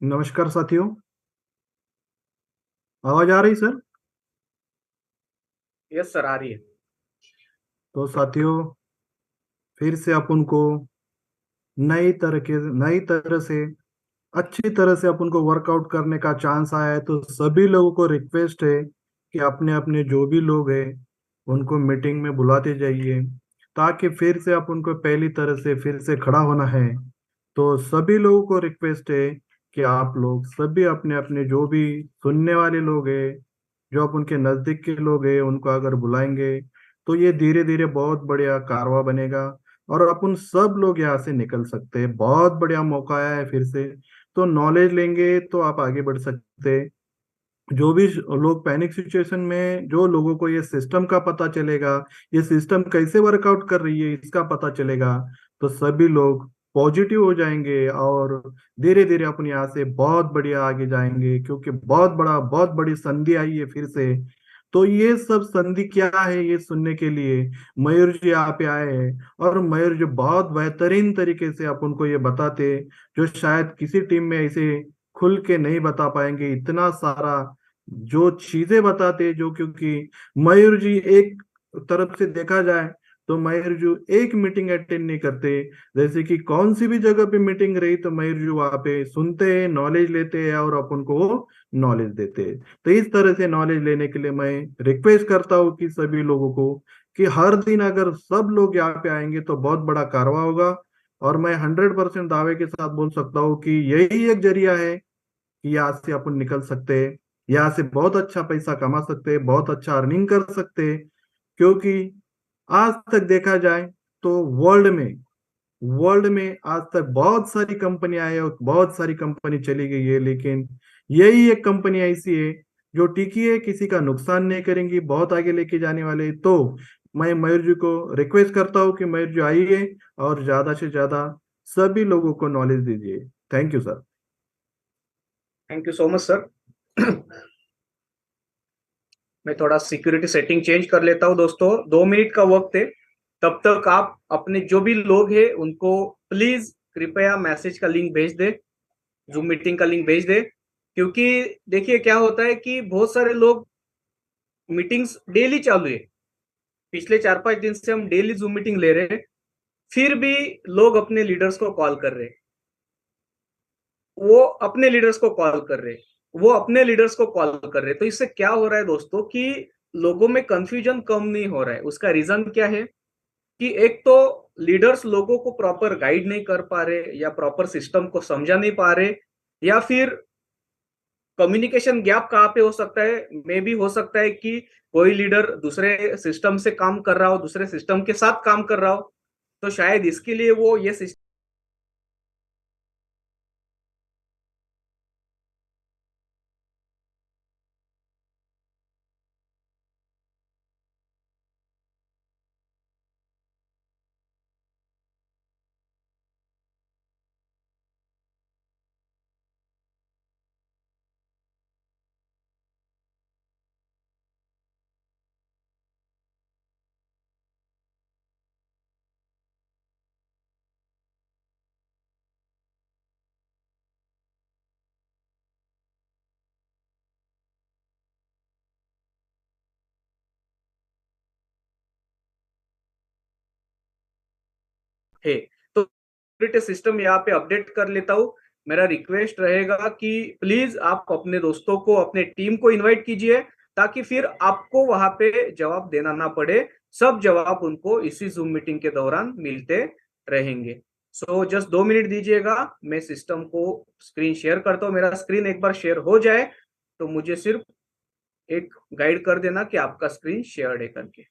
नमस्कार साथियों। आवाज आ रही सर? यस सर, आ रही है। तो साथियों, फिर से अपन को नई तरह से अच्छी तरह से अपन को वर्कआउट करने का चांस आया है। तो सभी लोगों को रिक्वेस्ट है कि अपने अपने जो भी लोग हैं उनको मीटिंग में बुलाते जाइए, ताकि फिर से अपन को पहली तरह से फिर से खड़ा होना है। तो सभी लोगों को रिक्वेस्ट है कि आप लोग सभी अपने अपने जो भी सुनने वाले लोग हैं, जो आप उनके नजदीक के लोग हैं, उनको अगर बुलाएंगे तो ये धीरे धीरे बहुत बढ़िया कारवा बनेगा और अपन सब लोग यहाँ से निकल सकते हैं। बहुत बढ़िया मौका आया है फिर से। तो नॉलेज लेंगे तो आप आगे बढ़ सकते हैं। जो भी लोग पैनिक सिचुएशन में, जो लोगों को ये सिस्टम का पता चलेगा, ये सिस्टम कैसे वर्कआउट कर रही है इसका पता चलेगा, तो सभी लोग पॉजिटिव हो जाएंगे और धीरे धीरे अपन यहाँ से बहुत बढ़िया आगे जाएंगे, क्योंकि बहुत बड़ी संधि आई है फिर से। तो ये सब संधि क्या है ये सुनने के लिए मयूर जी यहाँ पे आए हैं, और मयूर जी बहुत बेहतरीन तरीके से अपन को ये बताते, जो शायद किसी टीम में ऐसे खुल के नहीं बता पाएंगे। इतना सारा जो चीजें बताते, जो क्योंकि मयूर जी एक तरफ से देखा जाए तो मयूर जी एक मीटिंग अटेंड नहीं करते। जैसे कि कौन सी भी जगह पे मीटिंग रही तो मयूर जी वहां पे सुनते हैं, नॉलेज लेते हैं और अपन को वो नॉलेज देते हैं। तो इस तरह से नॉलेज लेने के लिए मैं रिक्वेस्ट करता हूँ कि सभी लोगों को कि हर दिन अगर सब लोग यहाँ पे आएंगे तो बहुत बड़ा कारवा होगा। और मैं 100% दावे के साथ बोल सकता हूँ कि यही एक जरिया है कि यहाँ से अपन निकल सकते हैं, यहाँ से बहुत अच्छा पैसा कमा सकते हैं, बहुत अच्छा अर्निंग कर सकते हैं। क्योंकि आज तक देखा जाए तो वर्ल्ड में आज तक बहुत सारी कंपनी आई है और बहुत सारी कंपनी चली गई है, लेकिन यही एक कंपनी ऐसी है जो टिकी है, किसी का नुकसान नहीं करेंगी, बहुत आगे लेके जाने वाले। तो मैं मयूर जी को रिक्वेस्ट करता हूँ कि मयूर जी आइए और ज्यादा से ज्यादा सभी लोगों को नॉलेज दीजिए। Thank you sir. Thank you so much sir. मैं थोड़ा सिक्योरिटी सेटिंग चेंज कर लेता हूँ दोस्तों, 2 मिनट का वक्त है। तब तक आप अपने जो भी लोग हैं उनको प्लीज कृपया मैसेज का लिंक भेज दे, जूम मीटिंग का लिंक भेज दे। क्योंकि देखिए क्या होता है कि बहुत सारे लोग मीटिंग्स डेली चालू है, पिछले 4-5 दिन से हम डेली जूम मीटिंग ले रहे हैं, फिर भी लोग अपने लीडर्स को कॉल कर रहे हैं। वो अपने लीडर्स को कॉल कर रहे हैं, वो अपने लीडर्स को कॉल कर रहे हैं। तो इससे क्या हो रहा है दोस्तों कि लोगों में कंफ्यूजन कम नहीं हो रहा है। उसका रीजन क्या है कि एक तो लीडर्स लोगों को प्रॉपर गाइड नहीं कर पा रहे, या प्रॉपर सिस्टम को समझा नहीं पा रहे, या फिर कम्युनिकेशन गैप कहाँ पे हो सकता है। मे भी हो सकता है कि कोई लीडर दूसरे सिस्टम से काम कर रहा हो, दूसरे सिस्टम के साथ काम कर रहा हो, तो शायद इसके लिए वो ये सिस्टम। है। तो सिस्टम यहाँ पे अपडेट कर लेता हूँ। मेरा रिक्वेस्ट रहेगा कि प्लीज आप अपने दोस्तों को, अपने टीम को इनवाइट कीजिए, ताकि फिर आपको वहां पे जवाब देना ना पड़े। सब जवाब उनको इसी जूम मीटिंग के दौरान मिलते रहेंगे। सो जस्ट 2 मिनट दीजिएगा, मैं सिस्टम को स्क्रीन शेयर करता हूँ। मेरा स्क्रीन एक बार शेयर हो जाए तो मुझे सिर्फ एक गाइड कर देना कि आपका स्क्रीन शेयर्ड है करके।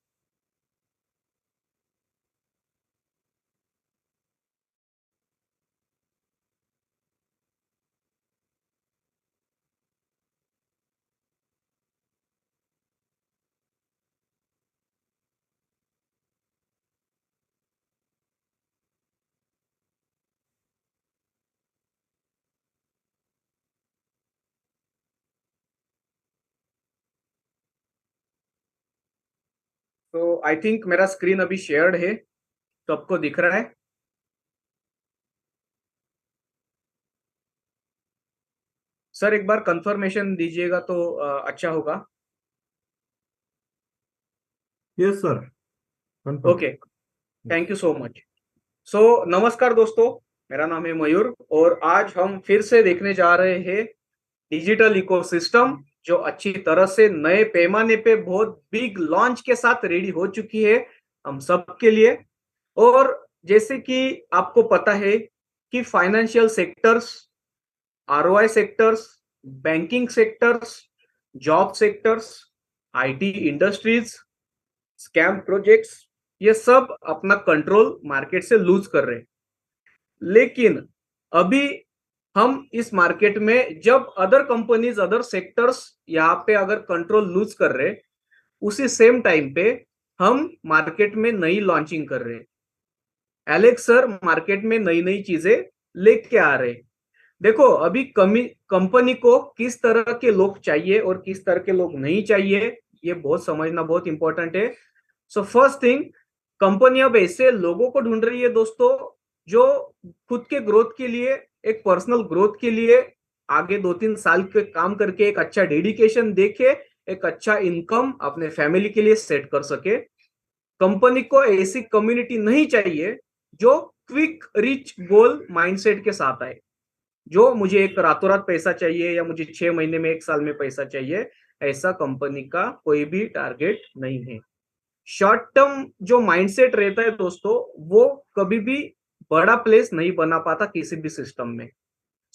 तो आई थिंक मेरा स्क्रीन अभी शेयर्ड है, सबको दिख रहा है। सर एक बार कंफर्मेशन दीजिएगा तो अच्छा होगा। Yes sir, confirm. Okay, thank you so much. So नमस्कार दोस्तों, मेरा नाम है मयूर और आज हम फिर से देखने जा रहे हैं डिजिटल इकोसिस्टम, जो अच्छी तरह से नए पैमाने पे बहुत बिग लॉन्च के साथ रेडी हो चुकी है हम सब के लिए। और जैसे कि आपको पता है कि financial sectors, ROI sectors, banking sectors, job sectors, IT industries, scam projects, ये सब अपना कंट्रोल मार्केट से लूज कर रहे हैं। लेकिन अभी हम इस मार्केट में जब अदर कंपनीज, अदर सेक्टर्स यहाँ पे अगर कंट्रोल लूज कर रहे, उसी सेम टाइम पे हम मार्केट में नई लॉन्चिंग कर रहे हैं। एलेक्स सर मार्केट में नई नई चीजें लेके आ रहे। देखो अभी कंपनी को किस तरह के लोग चाहिए और किस तरह के लोग नहीं चाहिए, ये बहुत समझना बहुत इंपॉर्टेंट है। सो फर्स्ट थिंग, कंपनी अब ऐसे लोगों को ढूंढ रही है दोस्तों, जो खुद के ग्रोथ के लिए, एक पर्सनल ग्रोथ के लिए आगे 2-3 साल के काम करके एक अच्छा डेडिकेशन देके एक अच्छा इनकम अपने फैमिली के लिए सेट कर सके। कंपनी को ऐसी कम्युनिटी नहीं चाहिए जो क्विक रिच गोल माइंडसेट के साथ आए, जो मुझे एक रातों रात पैसा चाहिए या मुझे 6 महीने में 1 साल में पैसा चाहिए। ऐसा कंपनी का कोई भी टारगेट नहीं है। शॉर्ट टर्म जो माइंडसेट रहता है दोस्तों, वो कभी भी बड़ा प्लेस नहीं बना पाता किसी भी सिस्टम में।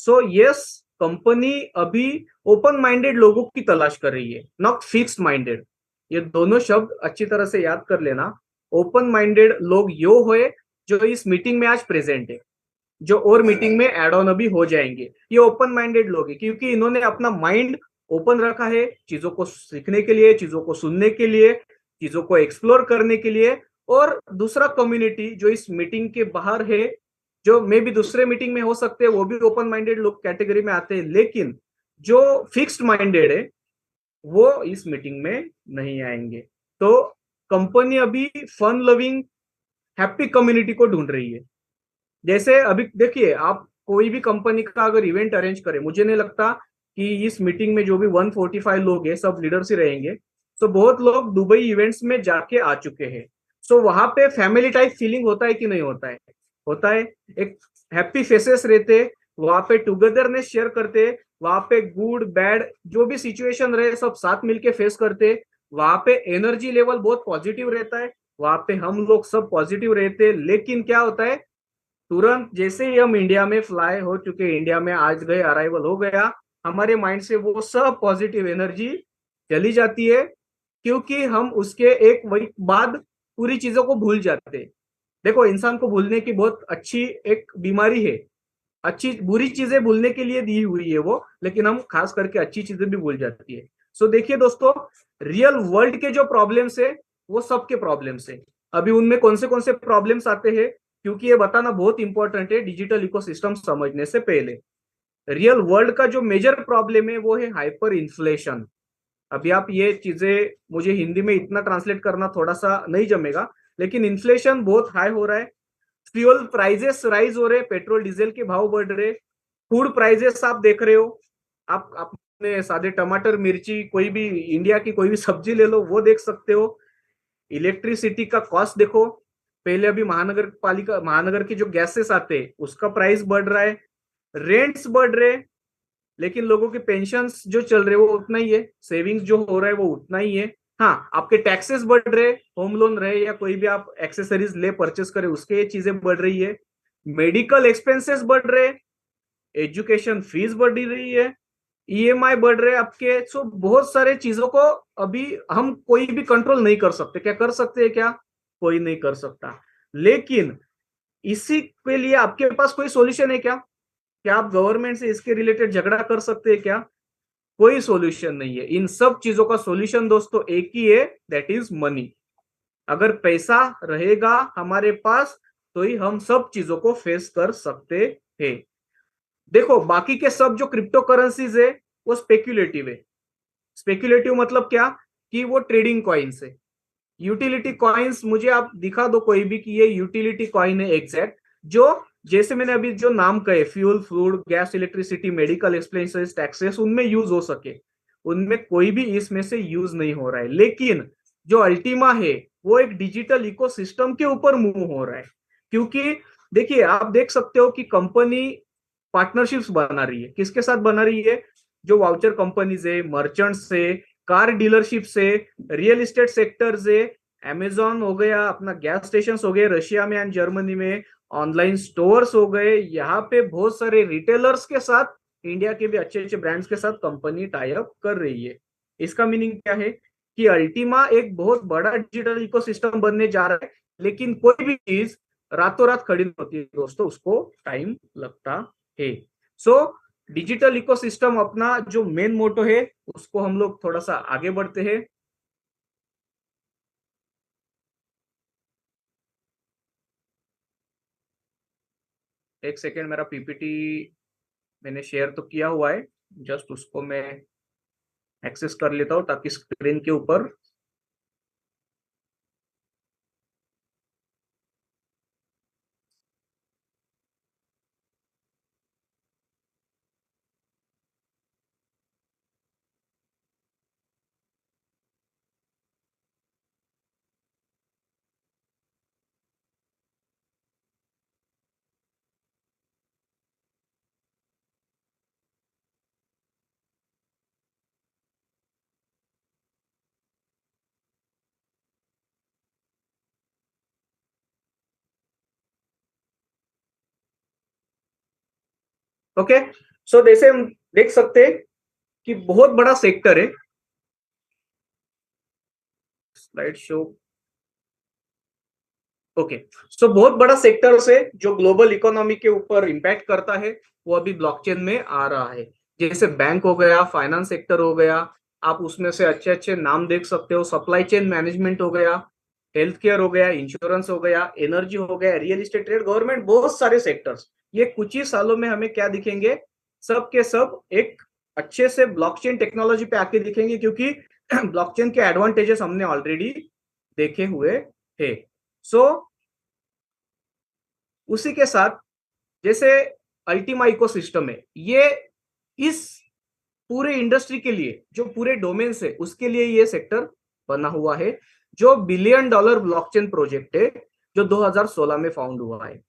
सो यस, कंपनी अभी ओपन माइंडेड लोगों की तलाश कर रही है, नॉट फिक्स्ड माइंडेड। ये दोनों शब्द अच्छी तरह से याद कर लेना। ओपन माइंडेड लोग यो हुए जो इस मीटिंग में आज प्रेजेंट है, जो और मीटिंग में एड ऑन अभी हो जाएंगे, ये ओपन माइंडेड लोग हैं, क्योंकि इन्होंने अपना माइंड ओपन रखा है चीजों को सीखने के लिए, चीजों को सुनने के लिए, चीजों को एक्सप्लोर करने के लिए। और दूसरा कम्युनिटी जो इस मीटिंग के बाहर है, जो मे भी दूसरे मीटिंग में हो सकते हैं, वो भी ओपन माइंडेड लोग कैटेगरी में आते हैं, लेकिन जो फिक्स्ड माइंडेड है वो इस मीटिंग में नहीं आएंगे। तो कंपनी अभी फन लविंग हैप्पी कम्युनिटी को ढूंढ रही है। जैसे अभी देखिए, आप कोई भी कंपनी का अगर इवेंट अरेंज करें, मुझे नहीं लगता कि इस मीटिंग में जो भी 145 लोग हैं सब लीडर्स ही रहेंगे। तो बहुत लोग दुबई इवेंट्स में जाके आ चुके हैं। सो वहां पे फैमिली टाइप फीलिंग होता है कि नहीं होता है? होता है। एक हैप्पी फेसेस रहते, वहां पे टुगेदरनेस शेयर करते, वहां पे गुड बैड जो भी सिचुएशन रहे सब साथ मिलके फेस करते, वहां पे एनर्जी लेवल बहुत पॉजिटिव रहता है, वहां पे हम लोग सब पॉजिटिव रहते। लेकिन क्या होता है, तुरंत जैसे ही हम इंडिया में फ्लाई हो चुके, इंडिया में आज गए, अराइवल हो गया, हमारे माइंड से वो सब पॉजिटिव एनर्जी चली जाती है, क्योंकि हम उसके एक वीक बाद पूरी चीजों को भूल जाते हैं। देखो, इंसान को भूलने की बहुत अच्छी एक बीमारी है। अच्छी बुरी चीजें भूलने के लिए दी हुई है वो, लेकिन हम खास करके अच्छी चीजें भी भूल जाती है। सो देखिए दोस्तों, रियल वर्ल्ड के जो प्रॉब्लम्स है वो सबके प्रॉब्लम्स है। अभी उनमें कौन से प्रॉब्लम्स आते हैं, क्योंकि ये बताना बहुत इंपॉर्टेंट है डिजिटल इकोसिस्टम समझने से पहले। रियल वर्ल्ड का जो मेजर प्रॉब्लम है वो है हाइपर इन्फ्लेशन। अभी आप ये चीजें, मुझे हिंदी में इतना ट्रांसलेट करना थोड़ा सा नहीं जमेगा, लेकिन इन्फ्लेशन बहुत हाई हो रहा है। फ्यूल प्राइजेस राइज हो रहे, पेट्रोल डीजल के भाव बढ़ रहे, फूड प्राइजेस आप देख रहे हो। आप अपने सादे टमाटर, मिर्ची, कोई भी इंडिया की कोई भी सब्जी ले लो, वो देख सकते हो। इलेक्ट्रिसिटी का कॉस्ट देखो, पहले अभी महानगर पालिका, महानगर के जो गैसेस आते हैं उसका प्राइस बढ़ रहा है, रेंट्स बढ़ रहे, लेकिन लोगों के पेंशन्स जो चल रहे वो उतना ही है, सेविंग्स जो हो रहा है वो उतना ही है। हाँ, आपके टैक्सेस बढ़ रहे, होम लोन रहे या कोई भी आप एक्सेसरीज ले परचेस करे उसके, ये चीजें बढ़ रही है। मेडिकल एक्सपेंसेस बढ़ रहे, एजुकेशन फीस बढ़ रही है, ईएमआई बढ़ रहे आपके। सो बहुत सारे चीजों को अभी हम कोई भी कंट्रोल नहीं कर सकते। क्या कर सकते हैं? क्या कोई नहीं कर सकता। लेकिन इसी के लिए आपके पास कोई सॉल्यूशन है क्या? क्या आप गवर्नमेंट से इसके रिलेटेड झगड़ा कर सकते हैं क्या? कोई सॉल्यूशन नहीं है। इन सब चीजों का सॉल्यूशन दोस्तों एक ही है, दैट इज मनी। अगर पैसा रहेगा हमारे पास तो ही हम सब चीजों को फेस कर सकते हैं। देखो, बाकी के सब जो क्रिप्टो करेंसीज है वो स्पेक्युलेटिव है। स्पेक्युलेटिव मतलब क्या? कि वो ट्रेडिंग कॉइन्स है। यूटिलिटी कॉइन्स मुझे आप दिखा दो कोई भी कि ये यूटिलिटी कॉइन है एग्जैक्ट, जो जैसे मैंने अभी जो नाम कहे, fuel, food, gas, electricity, medical expenses, taxes, उनमें यूज हो सके, उनमें कोई भी इसमें से यूज नहीं हो रहा है। लेकिन जो अल्टीमा है वो एक डिजिटल इकोसिस्टम के ऊपर मूव हो रहा है, क्योंकि देखिए आप देख सकते हो कि कंपनी पार्टनरशिप्स बना रही है। किसके साथ बना रही है? जो वाउचर कंपनीज है, मर्चेंट्स से, कार डीलरशिप से, रियल एस्टेट सेक्टर से, अमेजॉन हो गया, अपना गैस स्टेशन हो गए रशिया में एंड जर्मनी में, ऑनलाइन स्टोर्स हो गए, यहाँ पे बहुत सारे रिटेलर्स के साथ, इंडिया के भी अच्छे अच्छे ब्रांड्स के साथ कंपनी टाई अप कर रही है। इसका मीनिंग क्या है कि अल्टीमा एक बहुत बड़ा डिजिटल इकोसिस्टम बनने जा रहा है। लेकिन कोई भी चीज रातों रात खड़ी नहीं होती है दोस्तों, उसको टाइम लगता है। सो डिजिटल इकोसिस्टम अपना जो मेन मोटो है, उसको हम लोग थोड़ा सा आगे बढ़ते हैं। एक सेकेंड, मेरा पीपीटी मैंने शेयर तो किया हुआ है, जस्ट उसको मैं एक्सेस कर लेता हूं ताकि स्क्रीन के ऊपर ओके। सो जैसे हम देख सकते हैं कि बहुत बड़ा सेक्टर है। Slide show. ओके। सो बहुत बड़ा सेक्टर से जो ग्लोबल इकोनॉमी के ऊपर इंपैक्ट करता है, वो अभी ब्लॉकचेन में आ रहा है। जैसे बैंक हो गया, फाइनेंस सेक्टर हो गया, आप उसमें से अच्छे अच्छे नाम देख सकते हो। सप्लाई चेन मैनेजमेंट हो गया, हेल्थ केयर हो गया, इंश्योरेंस हो गया, एनर्जी हो गया, रियल एस्टेट, ट्रेड, गवर्नमेंट, बहुत सारे सेक्टर्स। ये कुछ ही सालों में हमें क्या दिखेंगे? सब के सब एक अच्छे से ब्लॉकचेन टेक्नोलॉजी पे आके दिखेंगे, क्योंकि ब्लॉकचेन के एडवांटेजेस हमने ऑलरेडी देखे हुए थे। सो उसी के साथ, जैसे अल्टीमा इकोसिस्टम है, ये इस पूरे इंडस्ट्री के लिए, जो पूरे डोमेन है उसके लिए ये सेक्टर बना हुआ है, जो बिलियन डॉलर ब्लॉकचेन प्रोजेक्ट है, जो 2016 में फाउंड हुआ है।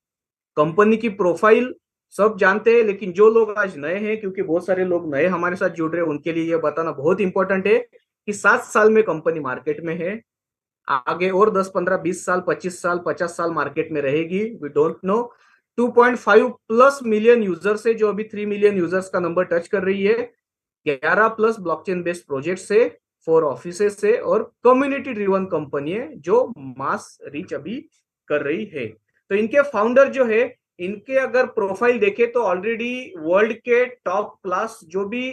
कंपनी की प्रोफाइल सब जानते हैं, लेकिन जो लोग आज नए हैं, क्योंकि बहुत सारे लोग नए हमारे साथ जुड़ रहे हैं, उनके लिए ये बताना बहुत इंपॉर्टेंट है कि 7 साल में कंपनी मार्केट में है। आगे और 10 15 20 साल, 25 साल, 50 साल मार्केट में रहेगी, we don't know. 2.5 plus million users है, जो अभी 3 मिलियन यूजर्स का नंबर टच कर रही है। 11 प्लस ब्लॉकचेन बेस्ड प्रोजेक्ट से, 4 ऑफिसेस से, और कम्युनिटी ड्रिवन कंपनी है जो मास रीच अभी कर रही है। तो इनके फाउंडर जो है, इनके अगर प्रोफाइल देखे तो ऑलरेडी वर्ल्ड के टॉप क्लास जो भी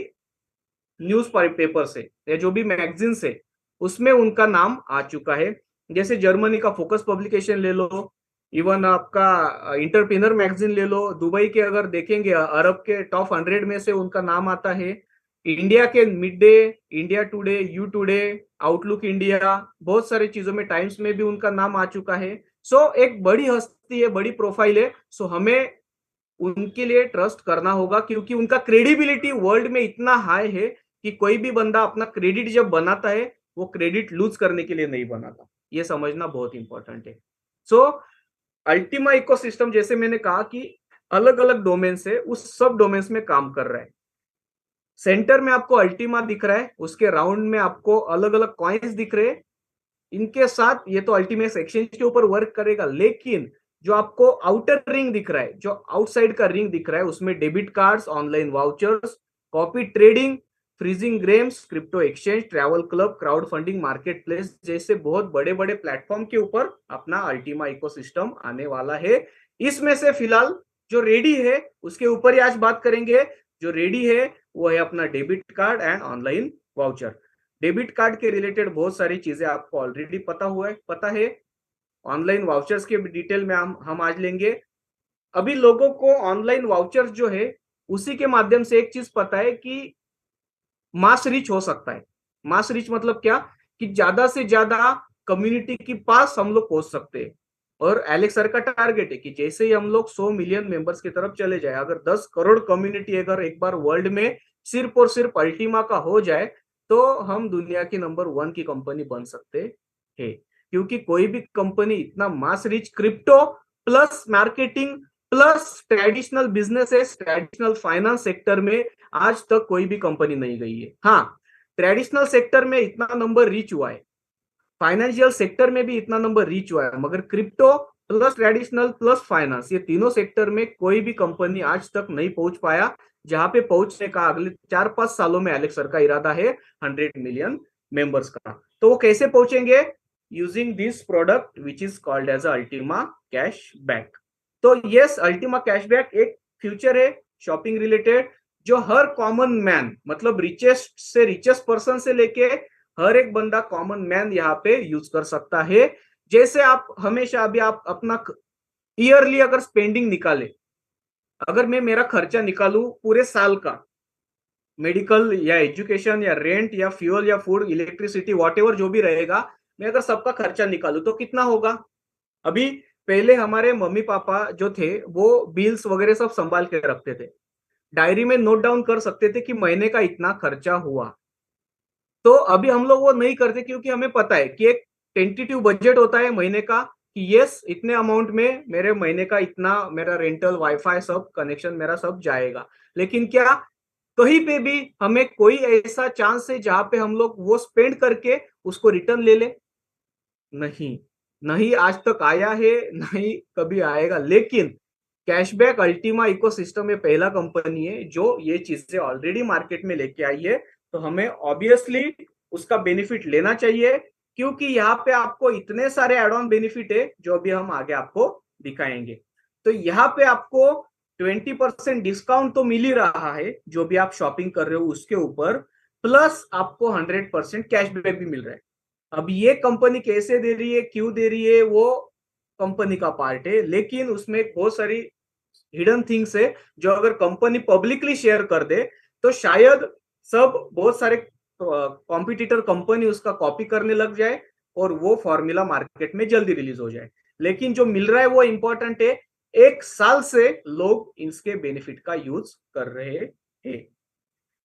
न्यूज पेपर से या जो भी मैगजीन से, उसमें उनका नाम आ चुका है। जैसे जर्मनी का फोकस पब्लिकेशन ले लो, इवन आपका इंटरप्रेन्योर मैगजीन ले लो, दुबई के अगर देखेंगे अरब के टॉप 100 में से उनका नाम आता है। इंडिया के mid day, India today, you today, outlook India, बहुत सारी चीजों में, टाइम्स में भी उनका नाम आ चुका है। सो एक बड़ी हस्ती है, बड़ी प्रोफाइल है। सो हमें उनके लिए ट्रस्ट करना होगा, क्योंकि उनका क्रेडिबिलिटी वर्ल्ड में इतना हाई है कि कोई भी बंदा अपना क्रेडिट जब बनाता है, वो क्रेडिट लूज करने के लिए नहीं बनाता। ये समझना बहुत इंपॉर्टेंट है। सो अल्टीमा इकोसिस्टम, जैसे मैंने कहा कि अलग अलग डोमेन्स है, उस सब डोमेन्स में काम कर रहा है। सेंटर में आपको अल्टीमा दिख रहा है, उसके राउंड में आपको अलग अलग कॉइन्स दिख रहे हैं। इनके साथ ये तो अल्टीमेट एक्सचेंज के ऊपर वर्क करेगा, लेकिन जो आपको आउटर रिंग दिख रहा है, जो आउटसाइड का रिंग दिख रहा है, उसमें debit cards, online vouchers, copy trading, freezing games, crypto exchange, travel club, crowd funding, market place जैसे बहुत बड़े बड़े प्लेटफॉर्म के ऊपर अपना अल्टीमा इकोसिस्टम आने वाला है। इसमें से फिलहाल जो रेडी है उसके ऊपर ही आज बात करेंगे। जो रेडी है वो है अपना debit card and online voucher. Debit card के रिलेटेड बहुत सारी चीजें आपको ऑलरेडी पता है। ऑनलाइन वाउचर्स के डिटेल में हम आज लेंगे। अभी लोगों को ऑनलाइन वाउचर्स जो है, उसी के माध्यम से एक चीज पता है कि मास रीच हो सकता है। मास रीच मतलब क्या? कि ज्यादा से ज्यादा कम्युनिटी के पास हम लोग पहुंच सकते हैं। और एलेक्स सर का टारगेट है कि जैसे ही हम लोग 100 मिलियन मेंबर्स की तरफ चले जाए, अगर 10 करोड़ कम्युनिटी अगर एक बार वर्ल्ड में सिर्फ और सिर्फ अल्टीमा का हो जाए, तो हम दुनिया की नंबर 1 की कंपनी बन सकते हैं। क्योंकि कोई भी कंपनी इतना mass reach crypto plus marketing plus traditional business, traditional finance sector में आज तक कोई भी कंपनी नहीं गई है। हाँ, ट्रेडिशनल सेक्टर में इतना नंबर रीच हुआ है, फाइनेंशियल सेक्टर में भी इतना नंबर रीच हुआ है, मगर crypto plus traditional plus finance, ये तीनों सेक्टर में कोई भी कंपनी आज तक नहीं पहुंच पाया, जहां पे पहुंचने का अगले 4-5 सालों में एलेक्स सर का इरादा है 100 मिलियन मेंबर्स का। तो वो कैसे पहुंचेंगे? Using this product which is called as Ultima cashback. तो यस, अल्टीमा कैशबैक एक फ्यूचर है शॉपिंग रिलेटेड, जो हर कॉमन मैन, मतलब रिचेस्ट से रिचेस्ट पर्सन से लेके हर एक बंदा कॉमन मैन यहाँ पे यूज कर सकता है। जैसे आप हमेशा अभी आप अपना ईयरली अगर स्पेंडिंग निकाले, अगर मैं मेरा खर्चा निकालू पूरे साल का, मेडिकल या एजुकेशन या रेंट या फ्यूल या फूड इलेक्ट्रिसिटी वॉट जो भी रहेगा, मैं अगर सबका खर्चा निकालू तो कितना होगा? अभी पहले हमारे मम्मी पापा जो थे वो बिल्स वगैरह सब संभाल के रखते थे, डायरी में नोट डाउन कर सकते थे कि महीने का इतना खर्चा हुआ। तो अभी हम लोग वो नहीं करते, क्योंकि हमें पता है कि एक टेंटेटिव बजट होता है महीने का, कि यस इतने अमाउंट में मेरे महीने का इतना मेरा रेंटल वाईफाई सब कनेक्शन मेरा सब जाएगा। लेकिन क्या कहीं पे भी हमें कोई ऐसा चांस है जहां पे हम लोग वो स्पेंड करके उसको रिटर्न ले ले? नहीं, नहीं आज तक आया है, नहीं कभी आएगा। लेकिन कैशबैक अल्टीमा इकोसिस्टम में पहला कंपनी है जो ये चीजें ऑलरेडी मार्केट में लेके आई है, तो हमें ऑब्वियसली उसका बेनिफिट लेना चाहिए, क्योंकि यहाँ पे आपको इतने सारे एड ऑन बेनिफिट है जो अभी हम आगे आपको दिखाएंगे। तो यहाँ पे आपको 20% डिस्काउंट तो मिल ही रहा है जो भी आप शॉपिंग कर रहे हो उसके ऊपर, प्लस आपको 100% कैशबैक भी मिल रहा है। अब ये कंपनी कैसे दे रही है, क्यों दे रही है, वो कंपनी का पार्ट है, लेकिन उसमें बहुत सारी हिडन थिंग्स है जो अगर कंपनी पब्लिकली शेयर कर दे तो शायद सब बहुत सारे कॉम्पिटिटर कंपनी उसका कॉपी करने लग जाए और वो फॉर्मूला मार्केट में जल्दी रिलीज हो जाए। लेकिन जो मिल रहा है वो इंपॉर्टेंट है, 1 साल से लोग इसके बेनिफिट का यूज कर रहे हैं।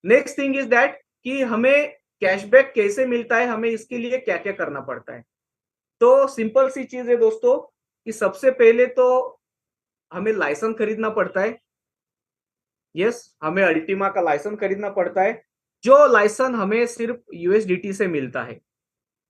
नेक्स्ट थिंग इज दैट कि हमें कैशबैक कैसे मिलता है, हमें इसके लिए क्या क्या करना पड़ता है। तो सिंपल सी चीज है दोस्तों, कि सबसे पहले तो हमें लाइसेंस खरीदना पड़ता है। यस, हमें अल्टीमा का लाइसेंस खरीदना पड़ता है, जो लाइसेंस हमें सिर्फ यूएसडीटी से मिलता है।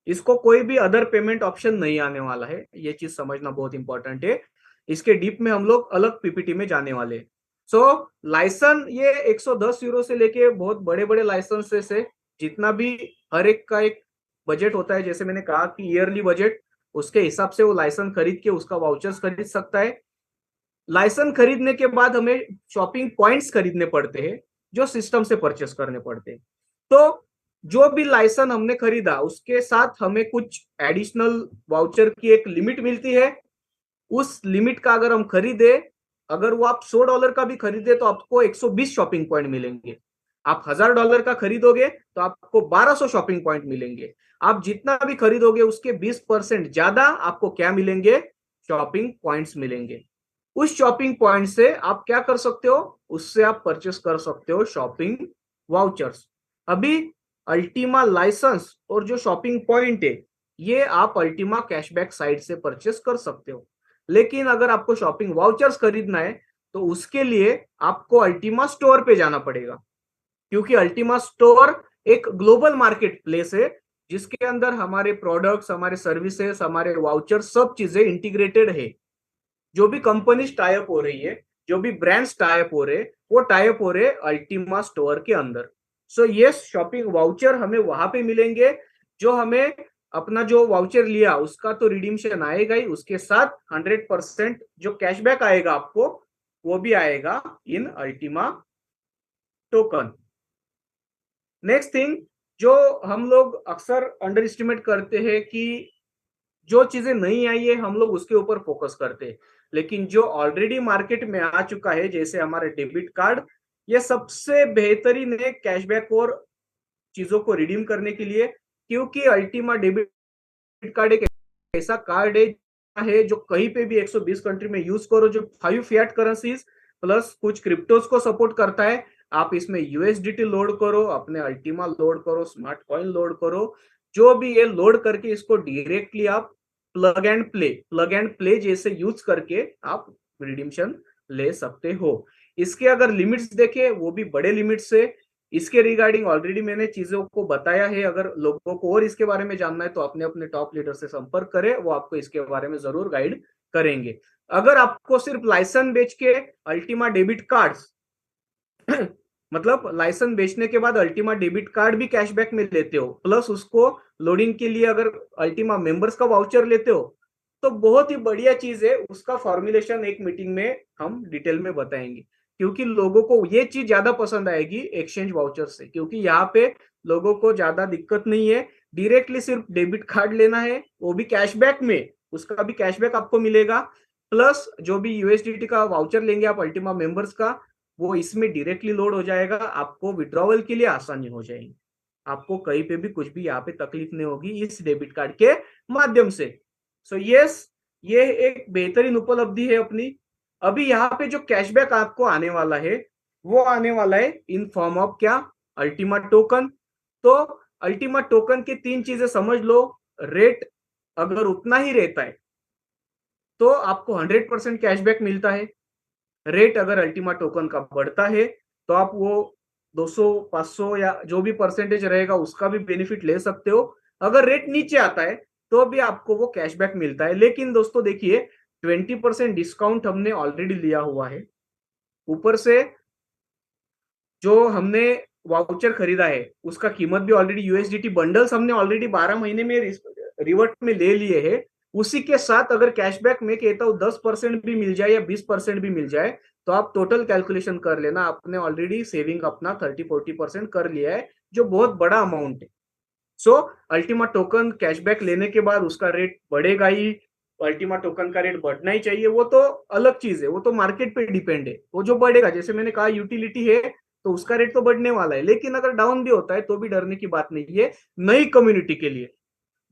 इसको कोई भी अदर पेमेंट ऑप्शन नहीं आने वाला है, ये चीज समझना बहुत इंपॉर्टेंट है। इसके डीप में हम लोग अलग पीपीटी में जाने वाले हैं। सो लाइसेंस ये 110 यूरो से लेके बहुत बड़े बड़े लाइसेंसेस है, जितना भी हर एक का एक बजट होता है, जैसे मैंने कहा कि ईयरली बजट, उसके हिसाब से वो लाइसेंस खरीद के उसका वाउचर्स खरीद सकता है। लाइसेंस खरीदने के बाद हमें शॉपिंग पॉइंट्स खरीदने पड़ते हैं, जो सिस्टम से परचेस करने पड़ते हैं। तो जो भी लाइसेंस हमने खरीदा उसके साथ हमें कुछ एडिशनल वाउचर की एक लिमिट मिलती है। उस लिमिट का अगर हम खरीदे, अगर वो आप $100 का भी खरीदे तो आपको 120 शॉपिंग पॉइंट मिलेंगे। आप $1000 का खरीदोगे तो आपको 1200 शॉपिंग पॉइंट मिलेंगे। आप जितना भी खरीदोगे उसके 20% ज्यादा आपको क्या मिलेंगे? शॉपिंग पॉइंट्स मिलेंगे। उस शॉपिंग पॉइंट से आप क्या कर सकते हो? उससे आप परचेस कर सकते हो शॉपिंग वाउचर्स। अभी अल्टीमा लाइसेंस और जो शॉपिंग पॉइंट है, ये आप अल्टीमा कैशबैक साइट से परचेस कर सकते हो। लेकिन अगर आपको शॉपिंग वाउचर्स खरीदना है तो उसके लिए आपको अल्टीमा स्टोर पे जाना पड़ेगा, क्योंकि अल्टीमा स्टोर एक ग्लोबल मार्केट प्लेस है जिसके अंदर हमारे प्रोडक्ट्स, हमारे सर्विसेज, हमारे वाउचर सब चीजें इंटीग्रेटेड है। जो भी कंपनीज टाइप हो रही है, जो भी ब्रांड्स टाइप हो रहे, वो टाइप हो रहे अल्टीमा स्टोर के अंदर। सो ये शॉपिंग वाउचर हमें वहां पे मिलेंगे, जो हमें अपना जो वाउचर लिया उसका तो रिडीम्शन आएगा ही, उसके साथ 100% जो कैशबैक आएगा आपको, वो भी आएगा इन अल्टीमा टोकन। नेक्स्ट थिंग जो हम लोग अक्सर अंडर एस्टिमेट करते हैं कि जो चीजें नहीं आई है हम लोग उसके ऊपर फोकस करते हैं, लेकिन जो ऑलरेडी मार्केट में आ चुका है जैसे हमारे डेबिट कार्ड, ये सबसे बेहतरीन है कैशबैक और चीजों को रिडीम करने के लिए, क्योंकि अल्टीमा डेबिट कार्ड एक ऐसा कार्ड है है जो कहीं पे भी 120 कंट्री में यूज करो, जो 5 फिएट करेंसीज प्लस कुछ क्रिप्टोज को सपोर्ट करता है। आप इसमें यूएसडीटी लोड करो, अपने अल्टीमा लोड करो, स्मार्ट कॉइन लोड करो, जो भी ये लोड करके इसको डायरेक्टली आप प्लग एंड प्ले जैसे यूज करके आप रिडीम्शन ले सकते हो। इसके अगर लिमिट्स देखें वो भी बड़े लिमिट्स है। इसके रिगार्डिंग ऑलरेडी मैंने चीजों को बताया है। अगर लोगों को और इसके बारे में जानना है तो अपने अपने टॉप लीडर से संपर्क करें, वो आपको इसके बारे में जरूर गाइड करेंगे। अगर आपको सिर्फ लाइसेंस बेच के अल्टीमा डेबिट कार्ड्स मतलब लाइसेंस बेचने के बाद अल्टीमा डेबिट कार्ड भी कैशबैक में लेते हो, प्लस उसको लोडिंग के लिए अगर अल्टीमा मेंबर्स का वाउचर लेते हो, तो बहुत ही बढ़िया चीज है। उसका फॉर्मुलेशन एक मीटिंग में हम डिटेल में बताएंगे, क्योंकि लोगों को ये चीज ज्यादा पसंद आएगी एक्सचेंज वाउचर से, क्योंकि यहाँ पे लोगों को ज्यादा दिक्कत नहीं है। डायरेक्टली सिर्फ डेबिट कार्ड लेना है, वो भी कैशबैक में, उसका भी कैशबैक आपको मिलेगा। प्लस जो भी यूएसडीटी का वाउचर लेंगे आप अल्टीमा मेंबर्स का, वो इसमें डायरेक्टली लोड हो जाएगा। आपको विड्रॉवल के लिए आसानी हो जाएगी, आपको कहीं पे भी कुछ भी यहाँ पे तकलीफ नहीं होगी इस डेबिट कार्ड के माध्यम से। सो यस, ये एक बेहतरीन उपलब्धि है अपनी। अभी यहाँ पे जो कैशबैक आपको आने वाला है वो आने वाला है इन फॉर्म ऑफ क्या, अल्टीमा टोकन। तो अल्टीमा टोकन की 3 चीजें समझ लो। रेट अगर उतना ही रहता है तो आपको 100% कैशबैक मिलता है। रेट अगर अल्टीमा टोकन का बढ़ता है तो आप वो 200 500 या जो भी परसेंटेज रहेगा उसका भी बेनिफिट ले सकते हो। अगर रेट नीचे आता है तो भी आपको वो कैशबैक मिलता है। लेकिन दोस्तों देखिए, 20% डिस्काउंट हमने ऑलरेडी लिया हुआ है, ऊपर से जो हमने वाउचर खरीदा है उसका कीमत भी ऑलरेडी, यूएसडीटी बंडल्स हमने ऑलरेडी 12 महीने में रिवर्ट में ले लिए हैं। उसी के साथ अगर कैशबैक में कहता हूँ 10% भी मिल जाए या 20% भी मिल जाए, तो आप टोटल कैलकुलेशन कर लेना, आपने ऑलरेडी सेविंग अपना 30-40% कर लिया है, जो बहुत बड़ा अमाउंट है। सो अल्टीमा टोकन कैशबैक लेने के बाद उसका रेट बढ़ेगा ही, अल्टीमा टोकन का रेट बढ़ना ही चाहिए, वो तो अलग चीज है, वो तो मार्केट पे डिपेंड है। वो जो बढ़ेगा, जैसे मैंने कहा यूटिलिटी है तो उसका रेट तो बढ़ने वाला है, लेकिन अगर डाउन भी होता है तो भी डरने की बात नहीं है। नई कम्युनिटी के लिए,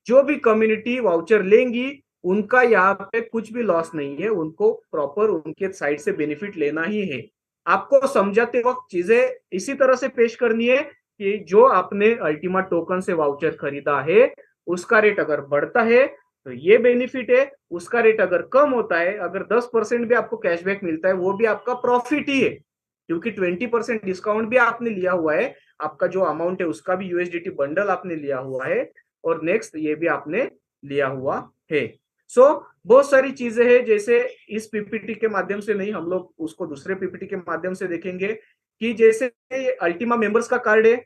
जो भी कम्युनिटी वाउचर लेंगी उनका यहाँ पे कुछ भी लॉस नहीं है, उनको प्रॉपर उनके साइड से बेनिफिट लेना ही है। आपको समझाते वक्त चीजें इसी तरह से पेश करनी है कि जो आपने अल्टीमा टोकन से वाउचर खरीदा है उसका रेट अगर बढ़ता है तो ये बेनिफिट है, उसका रेट अगर कम होता है, अगर 10% भी आपको कैशबैक मिलता है, वो भी आपका प्रॉफिट ही है, क्योंकि 20% डिस्काउंट भी आपने लिया हुआ है, आपका जो अमाउंट है उसका भी यूएसडीटी बंडल आपने लिया हुआ है, और नेक्स्ट ये भी आपने लिया हुआ है। सो बहुत सारी चीजें हैं, जैसे इस पीपीटी के माध्यम से नहीं, हम लोग उसको दूसरे पीपीटी के माध्यम से देखेंगे कि जैसे अल्टीमा मेंबर्स का कार्ड है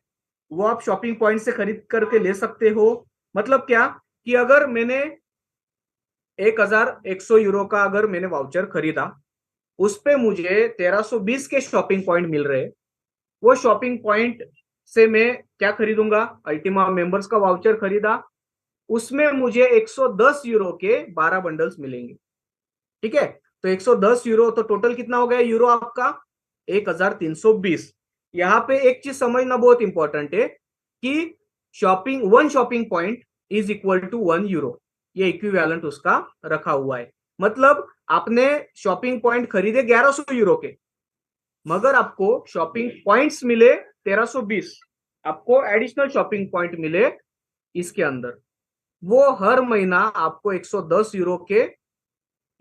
वो आप शॉपिंग पॉइंट से खरीद करके ले सकते हो। मतलब क्या कि अगर मैंने 1100 यूरो का अगर मैंने वाउचर खरीदा, उस पे मुझे 1320 के शॉपिंग पॉइंट मिल रहे, वो शॉपिंग पॉइंट से मैं क्या खरीदूंगा, अल्टीमा मेंबर्स का वाउचर खरीदा, उसमें मुझे 110 यूरो के 12 बंडल्स मिलेंगे। ठीक है, तो 110 यूरो, तो टोटल कितना हो गया यूरो आपका 1320। यहाँ पे एक चीज समझना बहुत इंपॉर्टेंट है कि one shopping point is equal to 1 euro, ये इक्विवेलेंट उसका रखा हुआ है। मतलब आपने शॉपिंग पॉइंट खरीदे 1100 यूरो के, मगर आपको शॉपिंग पॉइंट्स मिले 1320, आपको एडिशनल शॉपिंग पॉइंट मिले इसके अंदर, वो हर महीना आपको 110 यूरो के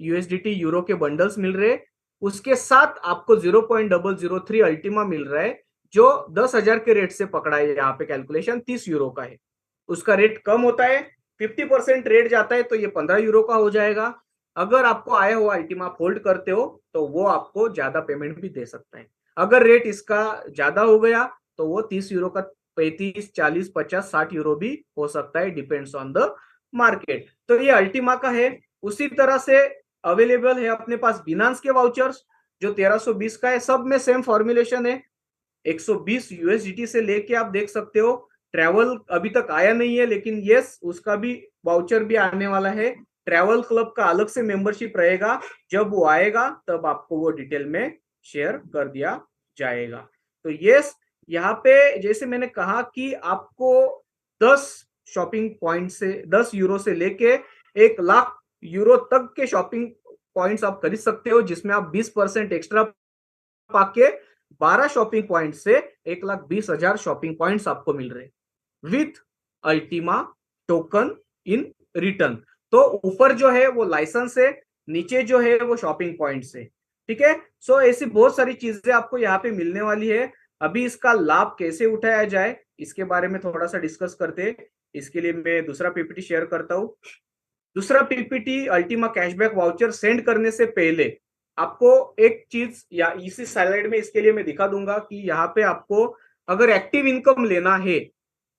यूएसडीटी यूरो के बंडल्स मिल रहे। उसके साथ आपको 0.003 अल्टीमा मिल रहा है, जो 10,000 के रेट से पकड़ा है, यहाँ पे कैलकुलेशन 30 यूरो का है। उसका रेट कम होता है, 50% रेट जाता है तो ये 15 यूरो का हो जाएगा। अगर आपको आया हुआ अल्टीमा फोल्ड करते हो तो वो आपको ज्यादा पेमेंट भी दे सकता है। अगर रेट इसका ज्यादा हो गया तो वो 30 यूरो का 35 40 50 60 यूरो भी हो सकता है, डिपेंड्स ऑन द मार्केट। तो ये अल्टीमा का है। उसी तरह से अवेलेबल है अपने पास बिनांस के वाउचर्स, जो 1320 का है, सब में सेम फॉर्मुलेशन है। 120 यूएसडीटी से लेके आप देख सकते हो, ट्रैवल अभी तक आया नहीं है, लेकिन यस उसका भी वाउचर भी आने वाला है। ट्रैवल क्लब का अलग से मेंबरशिप रहेगा, जब वो आएगा तब आपको वो डिटेल में शेयर कर दिया जाएगा। तो यस, यहाँ पे जैसे मैंने कहा कि आपको 10 शॉपिंग पॉइंट से 10 यूरो से लेके 1 लाख यूरो तक के शॉपिंग पॉइंट्स आप खरीद सकते हो, जिसमें आप 20% एक्स्ट्रा पाके 12 शॉपिंग पॉइंट से 1,20,000 शॉपिंग पॉइंट्स आपको मिल रहे with Ultima token in return. तो ऊपर जो है वो लाइसेंस है, नीचे जो है वो शॉपिंग पॉइंट्स है। ठीक है, सो ऐसी बहुत सारी चीजें आपको यहाँ पे मिलने वाली है। अभी इसका लाभ कैसे उठाया जाए इसके बारे में थोड़ा सा डिस्कस करते हैं। इसके लिए मैं दूसरा पीपीटी शेयर करता हूँ। दूसरा PPT Ultima cashback voucher send करने से पहले आपको एक चीज या इसी स्लाइड में इसके लिए मैं दिखा दूंगा कि यहाँ पे आपको अगर एक्टिव इनकम लेना है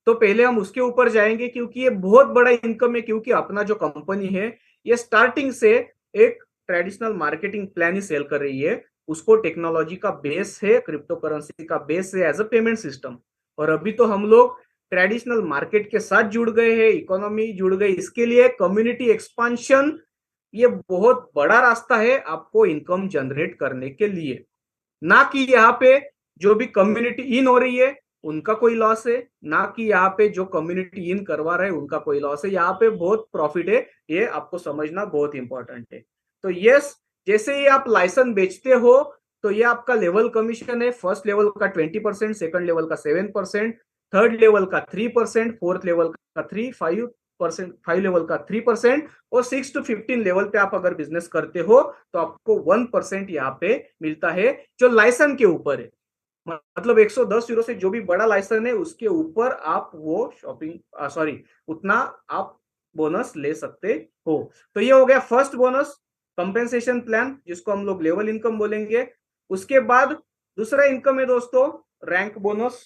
तो पहले हम उसके ऊपर जाएंगे, क्योंकि ये बहुत बड़ा इनकम है। क्योंकि अपना जो कंपनी है ये स्टार्टिंग से एक ट्रेडिशनल मार्केटिंग प्लान ही सेल कर रही है। उसको टेक्नोलॉजी का बेस है, क्रिप्टो करेंसी का बेस है एज अ पेमेंट सिस्टम। और अभी तो हम लोग ट्रेडिशनल मार्केट के साथ जुड़ गए हैं, इकोनॉमी जुड़ गई। इसके लिए कम्युनिटी एक्सपांशन ये बहुत बड़ा रास्ता है आपको इनकम जनरेट करने के लिए। ना कि यहाँ पे जो भी कम्युनिटी इन हो रही है उनका कोई लॉस है, ना कि यहाँ पे जो कम्युनिटी इन करवा रहे हैं उनका कोई लॉस है। यहाँ पे बहुत प्रॉफिट है, ये आपको समझना बहुत इंपॉर्टेंट है। तो यस, जैसे ही आप लाइसेंस बेचते हो तो ये आपका लेवल कमीशन है। फर्स्ट लेवल का 20%, सेकंड लेवल का 7%, थर्ड लेवल का 3%, फोर्थ लेवल का 5%, 5 लेवल का 3%, और 6 to 15 लेवल पे आप अगर बिजनेस करते हो तो आपको 1% यहाँ पे मिलता है, जो लाइसेंस के ऊपर है। मतलब 110 यूरो से जो भी बड़ा लाइसेंस है उसके ऊपर आप वो शॉपिंग सॉरी उतना आप बोनस ले सकते हो। तो ये हो गया फर्स्ट बोनस, कंपेंसेशन प्लान, जिसको हम लोग लेवल इनकम बोलेंगे। उसके बाद दूसरा इनकम है दोस्तों रैंक बोनस।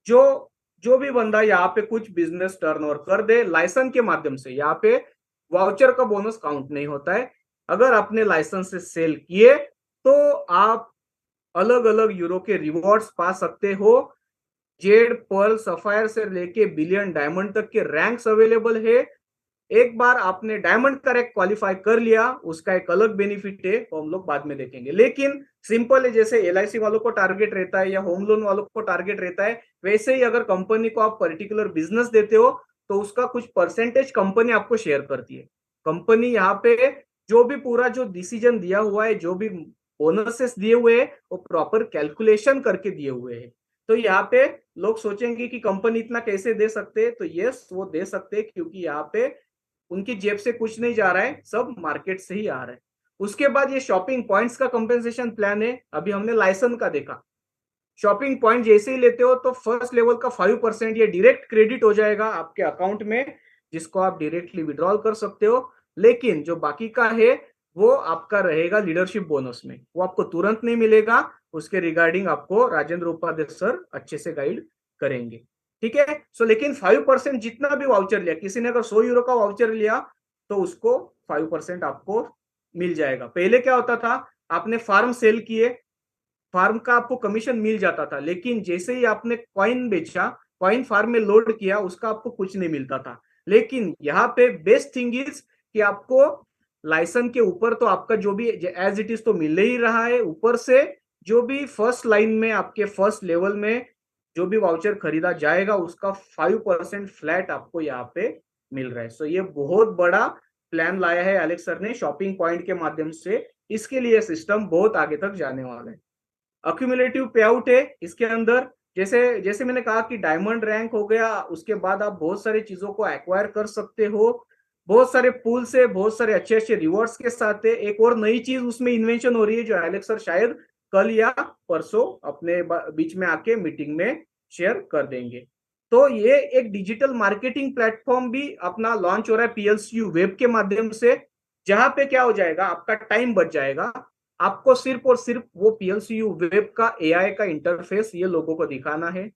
जो जो भी बंदा यहाँ पे कुछ बिजनेस टर्नओवर कर दे लाइसेंस के माध्यम से, यहाँ पे वाउचर का बोनस काउंट नहीं होता है। अगर आपने लाइसेंस से सेल किए तो आप अलग अलग यूरो के रिवॉर्ड्स पा सकते हो। जेड, पर्ल, सफायर से लेके बिलियन डायमंड तक के रैंक्स अवेलेबल है। एक बार आपने डायमंड का रैंक क्वालिफाई कर लिया उसका एक अलग बेनिफिट है, तो हम लोग बाद में देखेंगे। लेकिन सिंपल है, जैसे एलआईसी वालों को टारगेट रहता है या होम लोन वालों को टारगेट रहता है, वैसे ही अगर कंपनी को आप पर्टिकुलर बिजनेस देते हो तो उसका कुछ परसेंटेज कंपनी आपको शेयर करती है। कंपनी यहाँ पे जो भी पूरा जो डिसीजन दिया हुआ है, जो भी बोनसेस दिए हुए हैं, वो प्रॉपर कैलकुलेशन करके दिए हुए हैं। तो यहाँ पे लोग सोचेंगे कि कंपनी इतना कैसे दे सकते हैं, तो यस वो दे सकते हैं, क्योंकि यहाँ पे उनकी जेब से कुछ नहीं जा रहा है, सब मार्केट से ही आ रहा है। उसके बाद ये शॉपिंग पॉइंट्स का कंपेंसेशन प्लान है। अभी हमने लाइसेंस का देखा। शॉपिंग पॉइंट जैसे ही लेते हो तो फर्स्ट लेवल का 5% ये डायरेक्ट क्रेडिट हो जाएगा आपके अकाउंट में, जिसको आप डायरेक्टली विड्रॉल कर सकते हो। लेकिन जो बाकी का है वो आपका रहेगा लीडरशिप बोनस में, वो आपको तुरंत नहीं मिलेगा। उसके रिगार्डिंग आपको राजेंद्र उपाध्याय सर अच्छे से गाइड करेंगे। ठीक है, सो लेकिन 5% जितना भी वाउचर लिया, किसी ने अगर 100 यूरो का वाउचर लिया तो उसको 5% आपको मिल जाएगा। पहले क्या होता था, आपने फार्म सेल किए, फार्म का आपको कमीशन मिल जाता था, लेकिन जैसे ही आपने कॉइन बेचा, कॉइन फार्म में लोड किया, उसका आपको कुछ नहीं मिलता था। लेकिन यहाँ पे बेस्ट थिंग इज कि आपको लाइसेंस के ऊपर तो आपका जो भी एज इट इज तो मिल ही रहा है, ऊपर से जो भी फर्स्ट लाइन में आपके फर्स्ट लेवल में जो भी वाउचर खरीदा जाएगा उसका 5% फ्लैट आपको यहाँ पे मिल रहा है। सो ये बहुत बड़ा प्लान लाया है एलेक्स सर ने शॉपिंग पॉइंट के माध्यम से। इसके लिए सिस्टम बहुत आगे तक जाने वाला है। अक्यूमुलेटिव पे आउट है इसके अंदर। जैसे जैसे मैंने कहा कि डायमंड रैंक हो गया, उसके बाद आप बहुत सारी चीजों को एक्वायर कर सकते हो, बहुत सारे पूल से, बहुत सारे अच्छे अच्छे रिवॉर्ड्स के साथ है। एक और नई चीज उसमें इन्वेंशन हो रही है जो एलेक्स सर शायद कल या परसों अपने बीच में आके मीटिंग में शेयर कर देंगे। तो ये एक डिजिटल मार्केटिंग प्लेटफॉर्म भी अपना लॉन्च हो रहा है पीएलसीयू वेब के माध्यम से, जहां पे क्या हो जाएगा, आपका टाइम बच जाएगा। आपको सिर्फ और सिर्फ वो पीएलसीयू वेब का एआई का इंटरफेस ये लोगों को दिखाना है,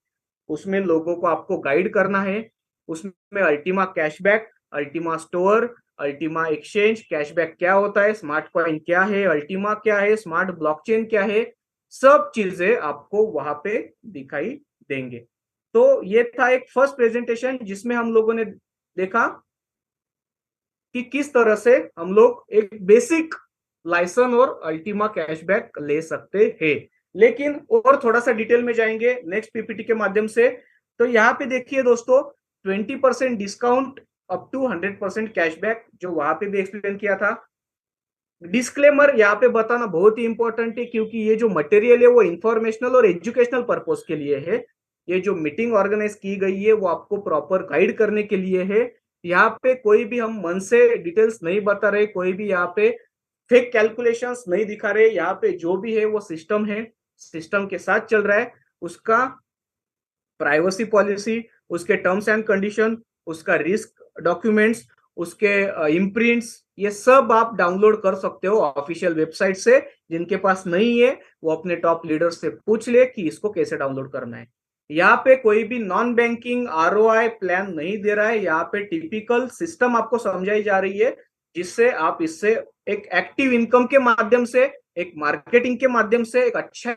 उसमें लोगों को आपको गाइड करना है। उसमें Ultima cashback, Ultima store, Ultima exchange, cashback क्या होता है, स्मार्ट कॉइन क्या है, अल्टीमा क्या है, स्मार्ट ब्लॉकचेन क्या है, सब चीजें आपको वहां पे दिखाई देंगे। तो ये था एक फर्स्ट प्रेजेंटेशन जिसमें हम लोगों ने देखा कि किस तरह से हम लोग एक बेसिक लाइसेंस और अल्टीमा कैशबैक ले सकते हैं। लेकिन और थोड़ा सा डिटेल में जाएंगे नेक्स्ट पीपीटी के माध्यम से। तो यहाँ पे देखिए दोस्तों, 20% डिस्काउंट अप टू 100% कैशबैक, जो वहां पे भी एक्सप्लेन किया था। डिस्क्लेमर यहाँ पे बताना बहुत ही इंपॉर्टेंट है, क्योंकि ये जो मटेरियल है वो इंफॉर्मेशनल और एजुकेशनल पर्पस के लिए है। ये जो मीटिंग ऑर्गेनाइज की गई है वो आपको प्रॉपर गाइड करने के लिए है। यहाँ पे कोई भी हम मन से डिटेल्स नहीं बता रहे, कोई भी यहाँ पे फेक कैलकुलेशंस नहीं दिखा रहे। यहाँ पे जो भी है वो सिस्टम है, सिस्टम के साथ चल रहा है। उसका प्राइवेसी पॉलिसी, उसके टर्म्स एंड कंडीशन, उसका रिस्क डॉक्यूमेंट्स, उसके इम्प्रिंट्स, ये सब आप डाउनलोड कर सकते हो ऑफिशियल वेबसाइट से। जिनके पास नहीं है वो अपने टॉप लीडर से पूछ ले कि इसको कैसे डाउनलोड करना है। यहाँ पे कोई भी नॉन बैंकिंग आरओआई प्लान नहीं दे रहा है। यहाँ पे टिपिकल सिस्टम आपको समझाई जा रही है, जिससे आप इससे एक एक्टिव इनकम के माध्यम से, एक मार्केटिंग के माध्यम से एक अच्छा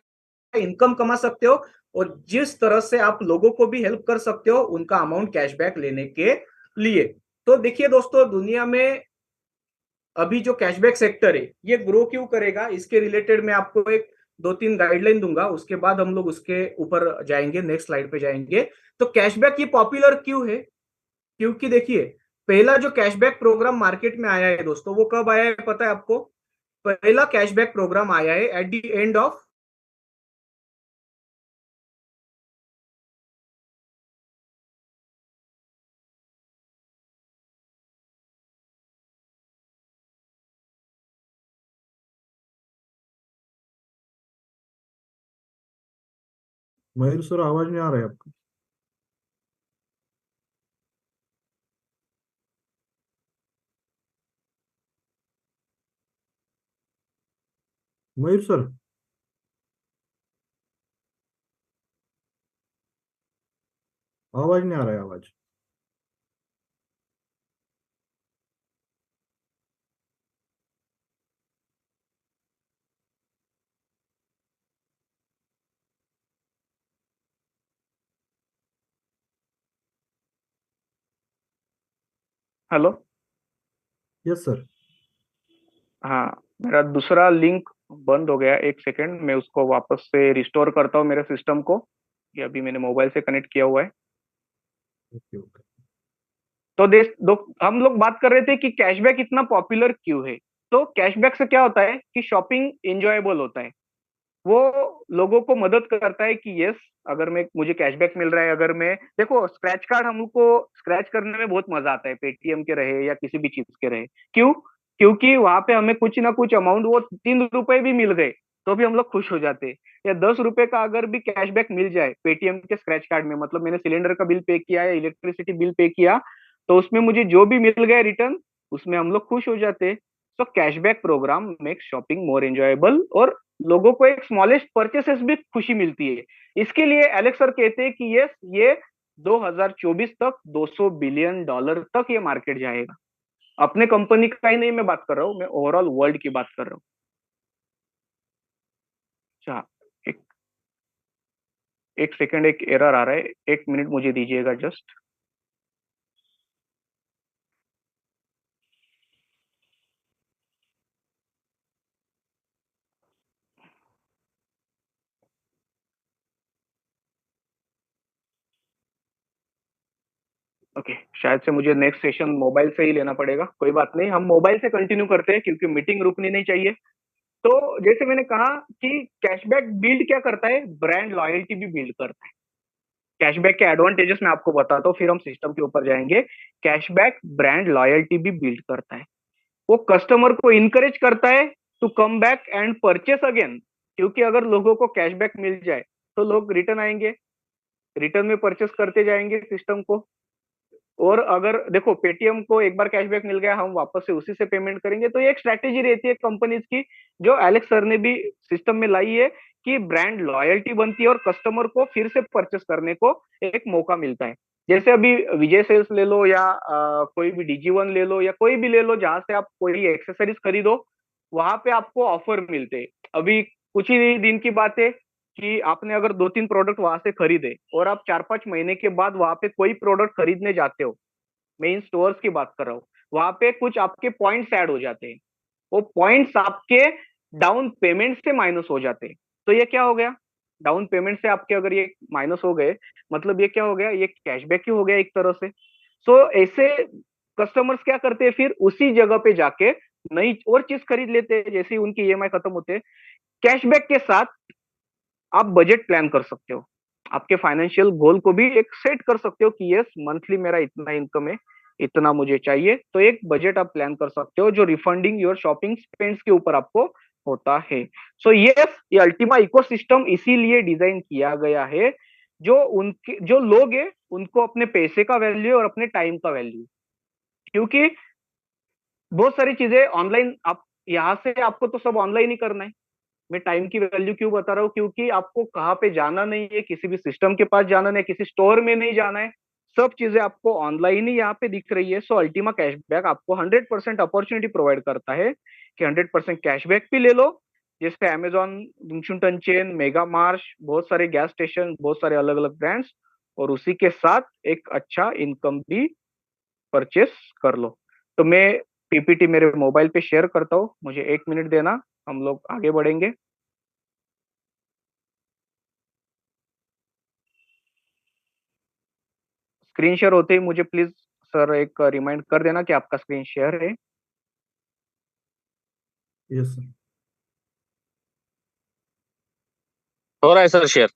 इनकम कमा सकते हो। और जिस तरह से आप लोगों को भी हेल्प कर सकते हो उनका अमाउंट कैशबैक लेने के लिए। तो देखिए दोस्तों, दुनिया में अभी जो कैशबैक सेक्टर है ये ग्रो क्यों करेगा, इसके रिलेटेड मैं आपको एक दो तीन गाइडलाइन दूंगा, उसके बाद हम लोग उसके ऊपर जाएंगे, नेक्स्ट स्लाइड पे जाएंगे। तो कैशबैक ये पॉपुलर क्यों है? क्योंकि देखिए, पहला जो कैशबैक प्रोग्राम मार्केट में आया है दोस्तों, वो कब आया है पता है आपको? पहला कैशबैक प्रोग्राम आया है at the end of, Mayur sir, आवाज नहीं आ रहा है आपका? मयूर सर, आवाज नहीं आ रहा है, आवाज। हेलो। Yes sir. हाँ, मेरा दूसरा लिंक बंद हो गया, एक सेकंड मैं उसको वापस से रिस्टोर करता हूँ मेरे सिस्टम को। ये अभी मैंने मोबाइल से कनेक्ट किया हुआ है। Okay okay. तो हम लोग बात कर रहे थे कि कैशबैक इतना पॉपुलर क्यों है। तो कैशबैक से क्या होता है कि शॉपिंग इंजॉयबल होता है। वो लोगों को मदद करता है कि यस, अगर मैं मुझे कैशबैक मिल रहा है, अगर मैं देखो स्क्रैच कार्ड, हमको स्क्रैच करने में बहुत मजा आता है, पेटीएम के रहे या किसी भी चीज के रहे। क्यों? क्योंकि वहां पे हमें कुछ ना कुछ अमाउंट, वो 3 रुपए भी मिल गए तो भी हम लोग खुश हो जाते। या 10 रुपए का अगर भी कैशबैक मिल जाए पेटीएम के स्क्रैच कार्ड में, मतलब मैंने सिलेंडर का बिल पे किया या इलेक्ट्रिसिटी बिल पे किया, तो उसमें मुझे जो भी मिल गया रिटर्न, उसमें हम लोग खुश हो जाते। तो कैशबैक प्रोग्राम मेक्स शॉपिंग मोर एंजॉयबल, और लोगों को एक स्मॉलेस्ट परचेसेस भी खुशी मिलती है। इसके लिए एलेक्स सर कहते हैं कि ये 2024 तक $200 बिलियन तक ये मार्केट जाएगा। अपने कंपनी का ही नहीं मैं बात कर रहा हूँ, मैं ओवरऑल वर्ल्ड की बात कर रहा हूँ। अच्छा, एक एक सेकंड, एक एरर आ रहा है, 1 मिनट मुझे दीजिएगा जस्ट। ओके, शायद से मुझे नेक्स्ट सेशन मोबाइल से ही लेना पड़ेगा, कोई बात नहीं, हम मोबाइल से कंटिन्यू करते हैं क्योंकि मीटिंग रुकनी नहीं चाहिए। तो जैसे मैंने कहा कि कैशबैक बिल्ड क्या करता है, ब्रांड लॉयल्टी भी बिल्ड करता है। कैशबैक के एडवांटेजेस मैं आपको बताता हूँ, फिर हम सिस्टम के ऊपर जाएंगे। कैशबैक ब्रांड लॉयल्टी भी बिल्ड करता है। वो कस्टमर को इनकरेज करता है to come back and purchase again. क्योंकि अगर लोगों को कैशबैक मिल जाए तो लोग रिटर्न आएंगे, रिटर्न में परचेस करते जाएंगे सिस्टम को। और अगर देखो पेटीएम को एक बार कैशबैक मिल गया, हम वापस से उसी से पेमेंट करेंगे। तो ये एक स्ट्रैटेजी रहती है कंपनीज की, जो एलेक्स सर ने भी सिस्टम में लाई है, कि ब्रांड लॉयल्टी बनती है और कस्टमर को फिर से परचेस करने को एक मौका मिलता है। जैसे अभी विजय सेल्स ले लो, या कोई भी डिजी1 ले लो, या कोई भी ले लो जहां से आप कोई एक्सेसरीज खरीदो, वहां पे आपको ऑफर मिलते हैं। अभी कुछ ही दिन की बात है कि आपने अगर 2-3 प्रोडक्ट वहां से खरीदे और आप 4-5 महीने के बाद वहां पे कोई प्रोडक्ट खरीदने जाते हो, मैं इन स्टोर्स की बात कर रहा हूँ, वहां पे कुछ आपके पॉइंट्स ऐड हो जाते हैं। वो पॉइंट्स आपके डाउन पेमेंट से माइनस हो जाते हैं। तो ये क्या हो गया, डाउन पेमेंट से आपके अगर ये माइनस हो गए, मतलब ये क्या हो गया, ये कैशबैक ही हो गया एक तरह से। सो ऐसे कस्टमर्स क्या करते हैं, फिर उसी जगह पे जाके नई और चीज खरीद लेते हैं जैसे ही उनकी ईएमआई खत्म होते हैं। कैशबैक के साथ आप बजट प्लान कर सकते हो, आपके फाइनेंशियल गोल को भी एक सेट कर सकते हो कि यस मंथली मेरा इतना इनकम है, इतना मुझे चाहिए, तो एक बजट आप प्लान कर सकते हो जो रिफंडिंग योर शॉपिंग स्पेंड्स के ऊपर आपको होता है। सो यस, ये अल्टीमा इकोसिस्टम इसीलिए डिजाइन किया गया है, जो उनके जो लोग हैं उनको अपने पैसे का वैल्यू और अपने टाइम का वैल्यू, क्योंकि बहुत सारी चीजें ऑनलाइन, आप यहाँ से आपको तो सब ऑनलाइन ही करना है। मैं टाइम की वैल्यू क्यों बता रहा हूँ, क्योंकि आपको कहाँ पे जाना नहीं है, किसी भी सिस्टम के पास जाना नहीं है, किसी स्टोर में नहीं जाना है, सब चीजें आपको ऑनलाइन ही यहाँ पे दिख रही है। सो अल्टीमा कैशबैक आपको 100% अपॉर्चुनिटी प्रोवाइड करता है कि 100% कैशबैक भी ले लो, जैसे अमेजॉन, विंगशुनटन चेन, मेगा मार्श, बहुत सारे गैस स्टेशन, बहुत सारे अलग अलग ब्रांड्स, और उसी के साथ एक अच्छा इनकम भी परचेस कर लो। तो मैं पीपीटी मेरे मोबाइल पे शेयर करता हूँ, मुझे 1 मिनट देना, हम लोग आगे बढ़ेंगे। स्क्रीन शेयर होते ही मुझे प्लीज सर एक रिमाइंड कर देना कि आपका स्क्रीन शेयर है। Yes sir. हो रहा है सर शेयर।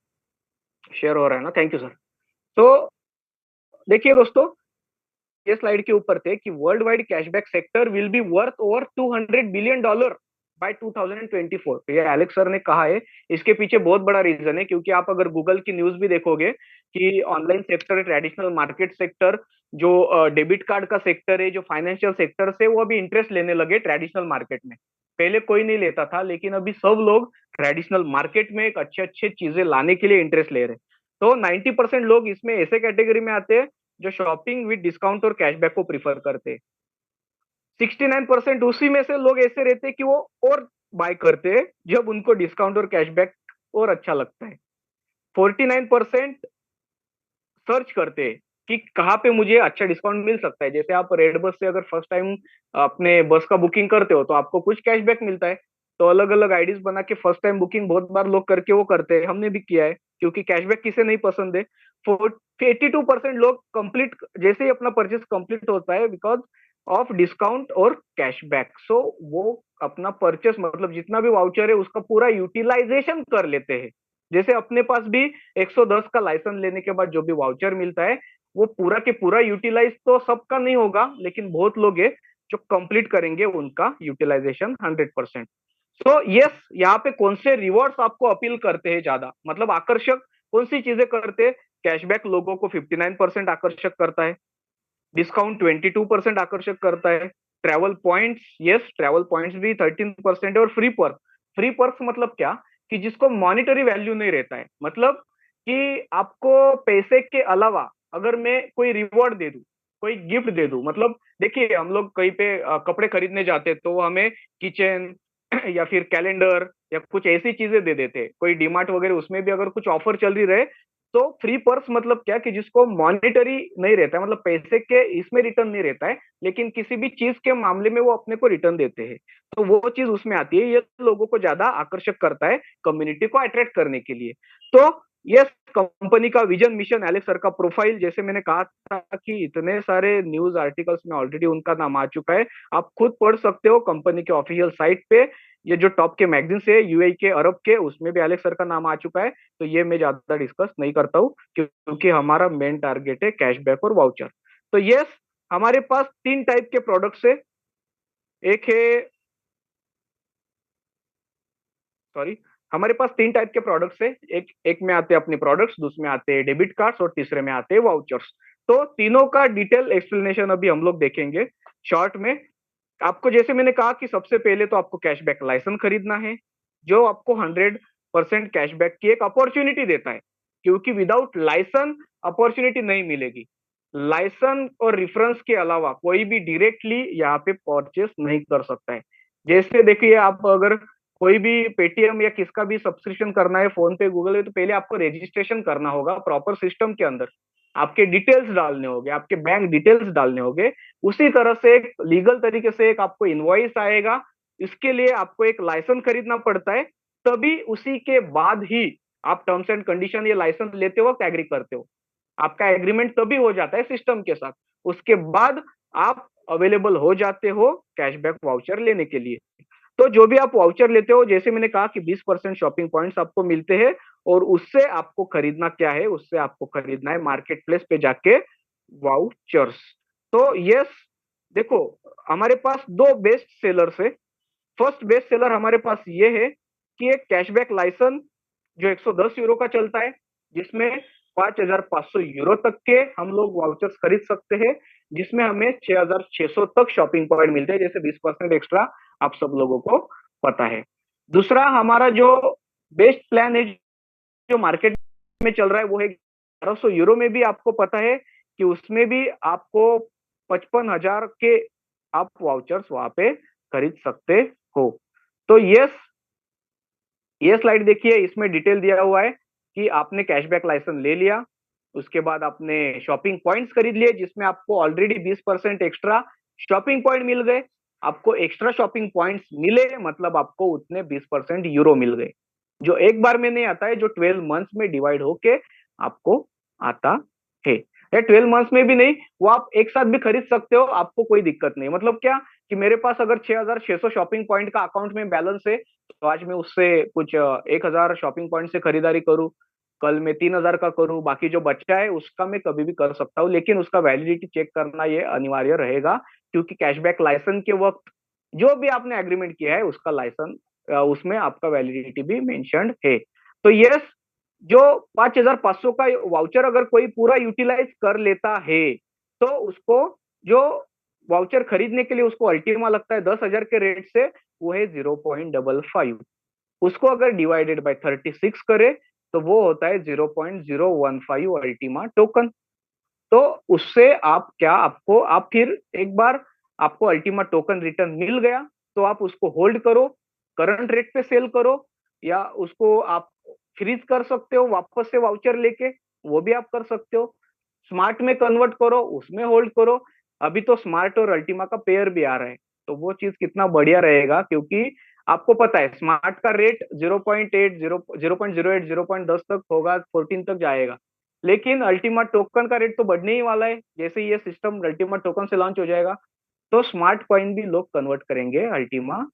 शेयर हो रहा है ना, थैंक यू सर। तो देखिए दोस्तों, ये स्लाइड के ऊपर थे कि world wide cashback sector will be worth over $200 billion bye 2024। तो ये एलेक्स सर ने कहा है। इसके पीछे बहुत बड़ा रीजन है, क्योंकि आप अगर गूगल की न्यूज भी देखोगे कि online sector, traditional market sector, जो डेबिट कार्ड का सेक्टर है, जो फाइनेंशियल सेक्टर है, वो अभी इंटरेस्ट लेने लगे ट्रेडिशनल मार्केट में। पहले कोई नहीं लेता था, लेकिन अभी सब लोग ट्रेडिशनल मार्केट में एक अच्छे अच्छे चीजें लाने के लिए इंटरेस्ट ले रहे हैं। तो 90% लोग इसमें ऐसे कैटेगरी में आते हैं जो शॉपिंग विद डिस्काउंट और कैशबैक को प्रीफर करते हैं। 69% उसी में से लोग ऐसे रहते हैं कि वो और बाय करते हैं जब उनको डिस्काउंट और कैशबैक और अच्छा लगता है। 49% सर्च करते हैं कि कहाँ पे मुझे अच्छा डिस्काउंट मिल सकता है। जैसे आप रेड बस से अगर फर्स्ट टाइम अपने बस का बुकिंग करते हो तो आपको कुछ कैशबैक मिलता है। तो अलग अलग आईडीज बना के फर्स्ट टाइम बुकिंग बहुत बार लोग करके वो करते हैं, हमने भी किया है, क्योंकि कैशबैक किसे नहीं पसंद है। 82% लोग कंप्लीट, जैसे ही अपना परचेस कंप्लीट होता है, बिकॉज ऑफ डिस्काउंट और कैशबैक, सो वो अपना परचेस मतलब जितना भी वाउचर है उसका पूरा यूटिलाइजेशन कर लेते हैं। जैसे अपने पास भी 110 का लाइसेंस लेने के बाद जो भी वाउचर मिलता है, वो पूरा के पूरा यूटिलाइज तो सबका नहीं होगा, लेकिन बहुत लोग हैं जो कंप्लीट करेंगे उनका यूटिलाइजेशन 100%। सो यस, यहाँ पे कौन से रिवॉर्ड्स आपको अपील करते हैं ज्यादा, मतलब आकर्षक कौन सी चीजें करते हैं? कैशबैक लोगों को 59% आकर्षक करता है, डिस्काउंट 22% आकर्षक करता है, travel points, yes travel points भी 13% है, और फ्री पर्क। फ्री पर्क मतलब क्या, कि जिसको मॉनिटरी वैल्यू नहीं रहता है, मतलब कि आपको पैसे के अलावा अगर मैं कोई रिवॉर्ड दे दूं, कोई गिफ्ट दे दूं, मतलब देखिए हम लोग कहीं पे कपड़े खरीदने जाते हैं तो हमें किचन या फिर कैलेंडर या कुछ ऐसी चीजें दे देते हैं, कोई डीमार्ट वगैरह उसमें भी अगर कुछ ऑफर चल रही रहे, तो फ्री पर्स मतलब क्या, कि जिसको मॉनिटरी नहीं रहता है, मतलब पैसे के इसमें रिटर्न नहीं रहता है, लेकिन किसी भी चीज के मामले में वो अपने को रिटर्न देते हैं, तो वो चीज उसमें आती है। ये लोगों को ज्यादा आकर्षक करता है कम्युनिटी को अट्रैक्ट करने के लिए। तो यस, कंपनी का विजन, मिशन, एलेक्स सर का प्रोफाइल, जैसे मैंने कहा था कि इतने सारे न्यूज आर्टिकल्स में ऑलरेडी उनका नाम आ चुका है, आप खुद पढ़ सकते हो कंपनी के ऑफिशियल साइट पे। ये जो टॉप के मैगजीन है यूएई के, अरब के, उसमें भी एलेक्स सर का नाम आ चुका है। तो ये मैं ज्यादा डिस्कस नहीं करता हूँ, क्योंकि हमारा मेन टारगेट है कैशबैक और वाउचर। तो यस, हमारे पास 3 टाइप के प्रोडक्ट्स है। एक है, सॉरी, हमारे पास 3 टाइप के प्रोडक्ट्स है। एक एक में आते हैं अपने प्रोडक्ट्स, दूसरे में आते हैं डेबिट कार्ड्स, और तीसरे में आते हैं वाउचर्स। तो तीनों का डिटेल एक्सप्लेनेशन अभी हम लोग देखेंगे शॉर्ट में। आपको जैसे मैंने कहा कि सबसे पहले तो आपको कैशबैक लाइसेंस खरीदना है, जो आपको 100% कैशबैक की एक अपॉर्चुनिटी देता है, क्योंकि विदाउट लाइसेंस अपॉर्चुनिटी नहीं मिलेगी। लाइसेंस और रेफरेंस के अलावा कोई भी डायरेक्टली यहाँ पे परचेस नहीं कर सकता है। जैसे देखिए, आप अगर कोई भी पेटीएम या किसका भी सब्सक्रिप्शन करना है, फोन पे, गूगल पे, तो पहले आपको रजिस्ट्रेशन करना होगा प्रॉपर सिस्टम के अंदर, आपके डिटेल्स डालने होंगे, आपके बैंक डिटेल्स डालने होंगे। उसी तरह से एक लीगल तरीके से एक आपको इनवॉइस आएगा, इसके लिए आपको एक लाइसेंस खरीदना पड़ता है, तभी उसी के बाद ही आप टर्म्स एंड कंडीशन ये लाइसेंस लेते वक्त एग्री करते हो। आपका एग्रीमेंट तभी हो जाता है सिस्टम के साथ। उसके बाद आप अवेलेबल हो जाते हो कैशबैक वाउचर लेने के लिए। तो जो भी आप वाउचर लेते हो, जैसे मैंने कहा कि 20% शॉपिंग पॉइंट्स आपको मिलते हैं, और उससे आपको खरीदना क्या है, उससे आपको खरीदना है मार्केट प्लेस पे जाके वाउचर्स। तो यस, देखो, हमारे पास दो बेस्ट सेलर्स है। फर्स्ट बेस्ट सेलर हमारे पास ये है कि एक कैशबैक लाइसेंस जो 110 यूरो का चलता है, जिसमें 5,500 यूरो तक के हम लोग वाउचर्स खरीद सकते हैं, जिसमें हमें 6,600 तक शॉपिंग पॉइंट मिलते हैं, जैसे 20% एक्स्ट्रा आप सब लोगों को पता है। दूसरा हमारा जो बेस्ट प्लान है, जो मार्केट में चल रहा है, वो है 1,200 यूरो में भी आपको पता है कि उसमें भी आपको 55,000 के आप वाउचर्स वहां पे खरीद सकते हो। तो ये स्लाइड देखिए, इसमें डिटेल दिया हुआ है कि आपने कैशबैक लाइसेंस ले लिया, उसके बाद आपने शॉपिंग पॉइंट्स खरीद लिए, जिसमें आपको ऑलरेडी 20% एक्स्ट्रा शॉपिंग पॉइंट मिल गए। आपको एक्स्ट्रा शॉपिंग पॉइंट्स मिले मतलब आपको उतने 20% यूरो मिल गए, जो एक बार में नहीं आता है, जो 12 मंथ्स में डिवाइड होके आपको आता है। या 12 मंथ्स में भी नहीं, वो आप एक साथ भी खरीद सकते हो, आपको कोई दिक्कत नहीं। मतलब क्या कि मेरे पास अगर 6,600 शॉपिंग पॉइंट का अकाउंट में बैलेंस है, तो आज मैं उससे कुछ 1,000 शॉपिंग पॉइंट से खरीदारी करूँ, कल मैं 3,000 का करूँ, बाकी जो बचा है उसका मैं कभी भी कर सकता हूँ, लेकिन उसका वैलिडिटी चेक करना ये अनिवार्य रहेगा, क्योंकि कैशबैक लाइसेंस के वक्त जो भी आपने एग्रीमेंट किया है उसका लाइसेंस, उसमें आपका वैलिडिटी भी मेंशन्ड है। तो यस, जो 5,500 का वाउचर अगर कोई पूरा यूटिलाइज कर लेता है, तो उसको जो वाउचर खरीदने के लिए उसको अल्टीमा लगता है 10,000 के रेट से, वो है 0.55। उसको अगर डिवाइडेड बाय 36 करे, तो वो होता है 0.015 अल्टीमा टोकन। तो उससे आप क्या, आपको आप फिर एक बार आपको अल्टीमा टोकन रिटर्न मिल गया, तो आप उसको होल्ड करो, करंट रेट पे सेल करो, या उसको आप फ्रीज कर सकते हो वापस से वाउचर लेके, वो भी आप कर सकते हो। स्मार्ट में कन्वर्ट करो, उसमें होल्ड करो। अभी तो स्मार्ट और अल्टीमा का पेयर भी आ रहा है, तो वो चीज कितना बढ़िया रहेगा, क्योंकि आपको पता है स्मार्ट का रेट 0.8, 0.08, 0.10 तक होगा, 14 तक जाएगा, लेकिन अल्टीमा टोकन का रेट तो बढ़ने ही वाला है। जैसे ये सिस्टम अल्टीमा टोकन से लॉन्च हो जाएगा, तो स्मार्ट कॉइन भी लोग कन्वर्ट करेंगे अल्टीमा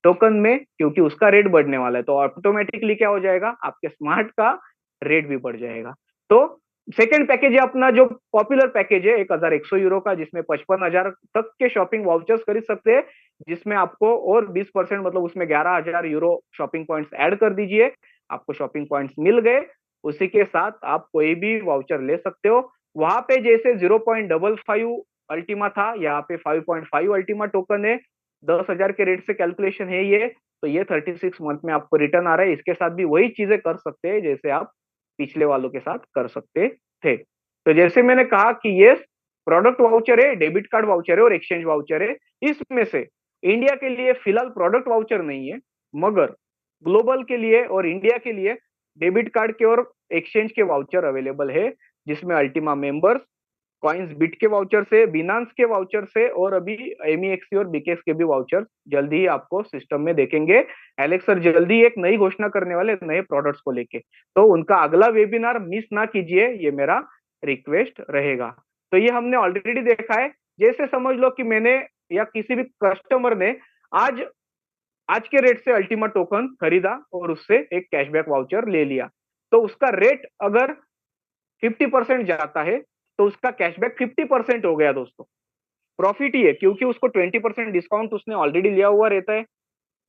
टोकन में, क्योंकि उसका रेट बढ़ने वाला है। तो ऑटोमेटिकली क्या हो जाएगा, आपके स्मार्ट का रेट भी बढ़ जाएगा। तो सेकेंड पैकेज है अपना, जो पॉपुलर पैकेज है 1,100 यूरो का, जिसमें 55,000 तक के शॉपिंग वाउचर्स खरीद सकते हैं, जिसमें आपको और 20% मतलब उसमें 11,000 यूरो शॉपिंग पॉइंट्स ऐड कर दीजिए, आपको शॉपिंग पॉइंट्स मिल गए। उसी के साथ आप कोई भी वाउचर ले सकते हो। वहां पे जैसे 0.55 अल्टीमा था, यहाँ पे 5.5 अल्टीमा टोकन है, 10,000 के रेट से कैलकुलेशन है ये। तो ये 36 मंथ में आपको रिटर्न आ रहा है। इसके साथ भी वही चीजें कर सकते हैं जैसे आप पिछले वालों के साथ कर सकते थे। तो जैसे मैंने कहा कि ये प्रोडक्ट वाउचर है, डेबिट कार्ड वाउचर है और एक्सचेंज वाउचर है। इसमें से इंडिया के लिए फिलहाल प्रोडक्ट वाउचर नहीं है, मगर ग्लोबल के लिए और इंडिया के लिए डेबिट कार्ड के और एक्सचेंज के वाउचर अवेलेबल है, जिसमें अल्टीमा मेंबर्स, कॉइन्स बिट के वाउचर से, बिनांस के वाउचर से, और अभी एमईएक्सी और बीकेएक्स के भी वाउचर जल्दी ही आपको सिस्टम में देखेंगे। एलेक्स सर जल्दी एक नई घोषणा करने वाले नए प्रोडक्ट्स को लेके, तो उनका अगला वेबिनार मिस ना कीजिए, ये मेरा रिक्वेस्ट रहेगा। तो ये हमने ऑलरेडी देखा है। जैसे समझ लो कि मैंने या किसी भी कस्टमर ने आज आज के रेट से अल्टीमा टोकन खरीदा और उससे एक कैशबैक वाउचर ले लिया, तो उसका रेट अगर 50% जाता है, तो उसका कैशबैक 50% हो गया दोस्तों। प्रॉफिट ही है, क्योंकि उसको 20% डिस्काउंट उसने ऑलरेडी लिया हुआ रहता है।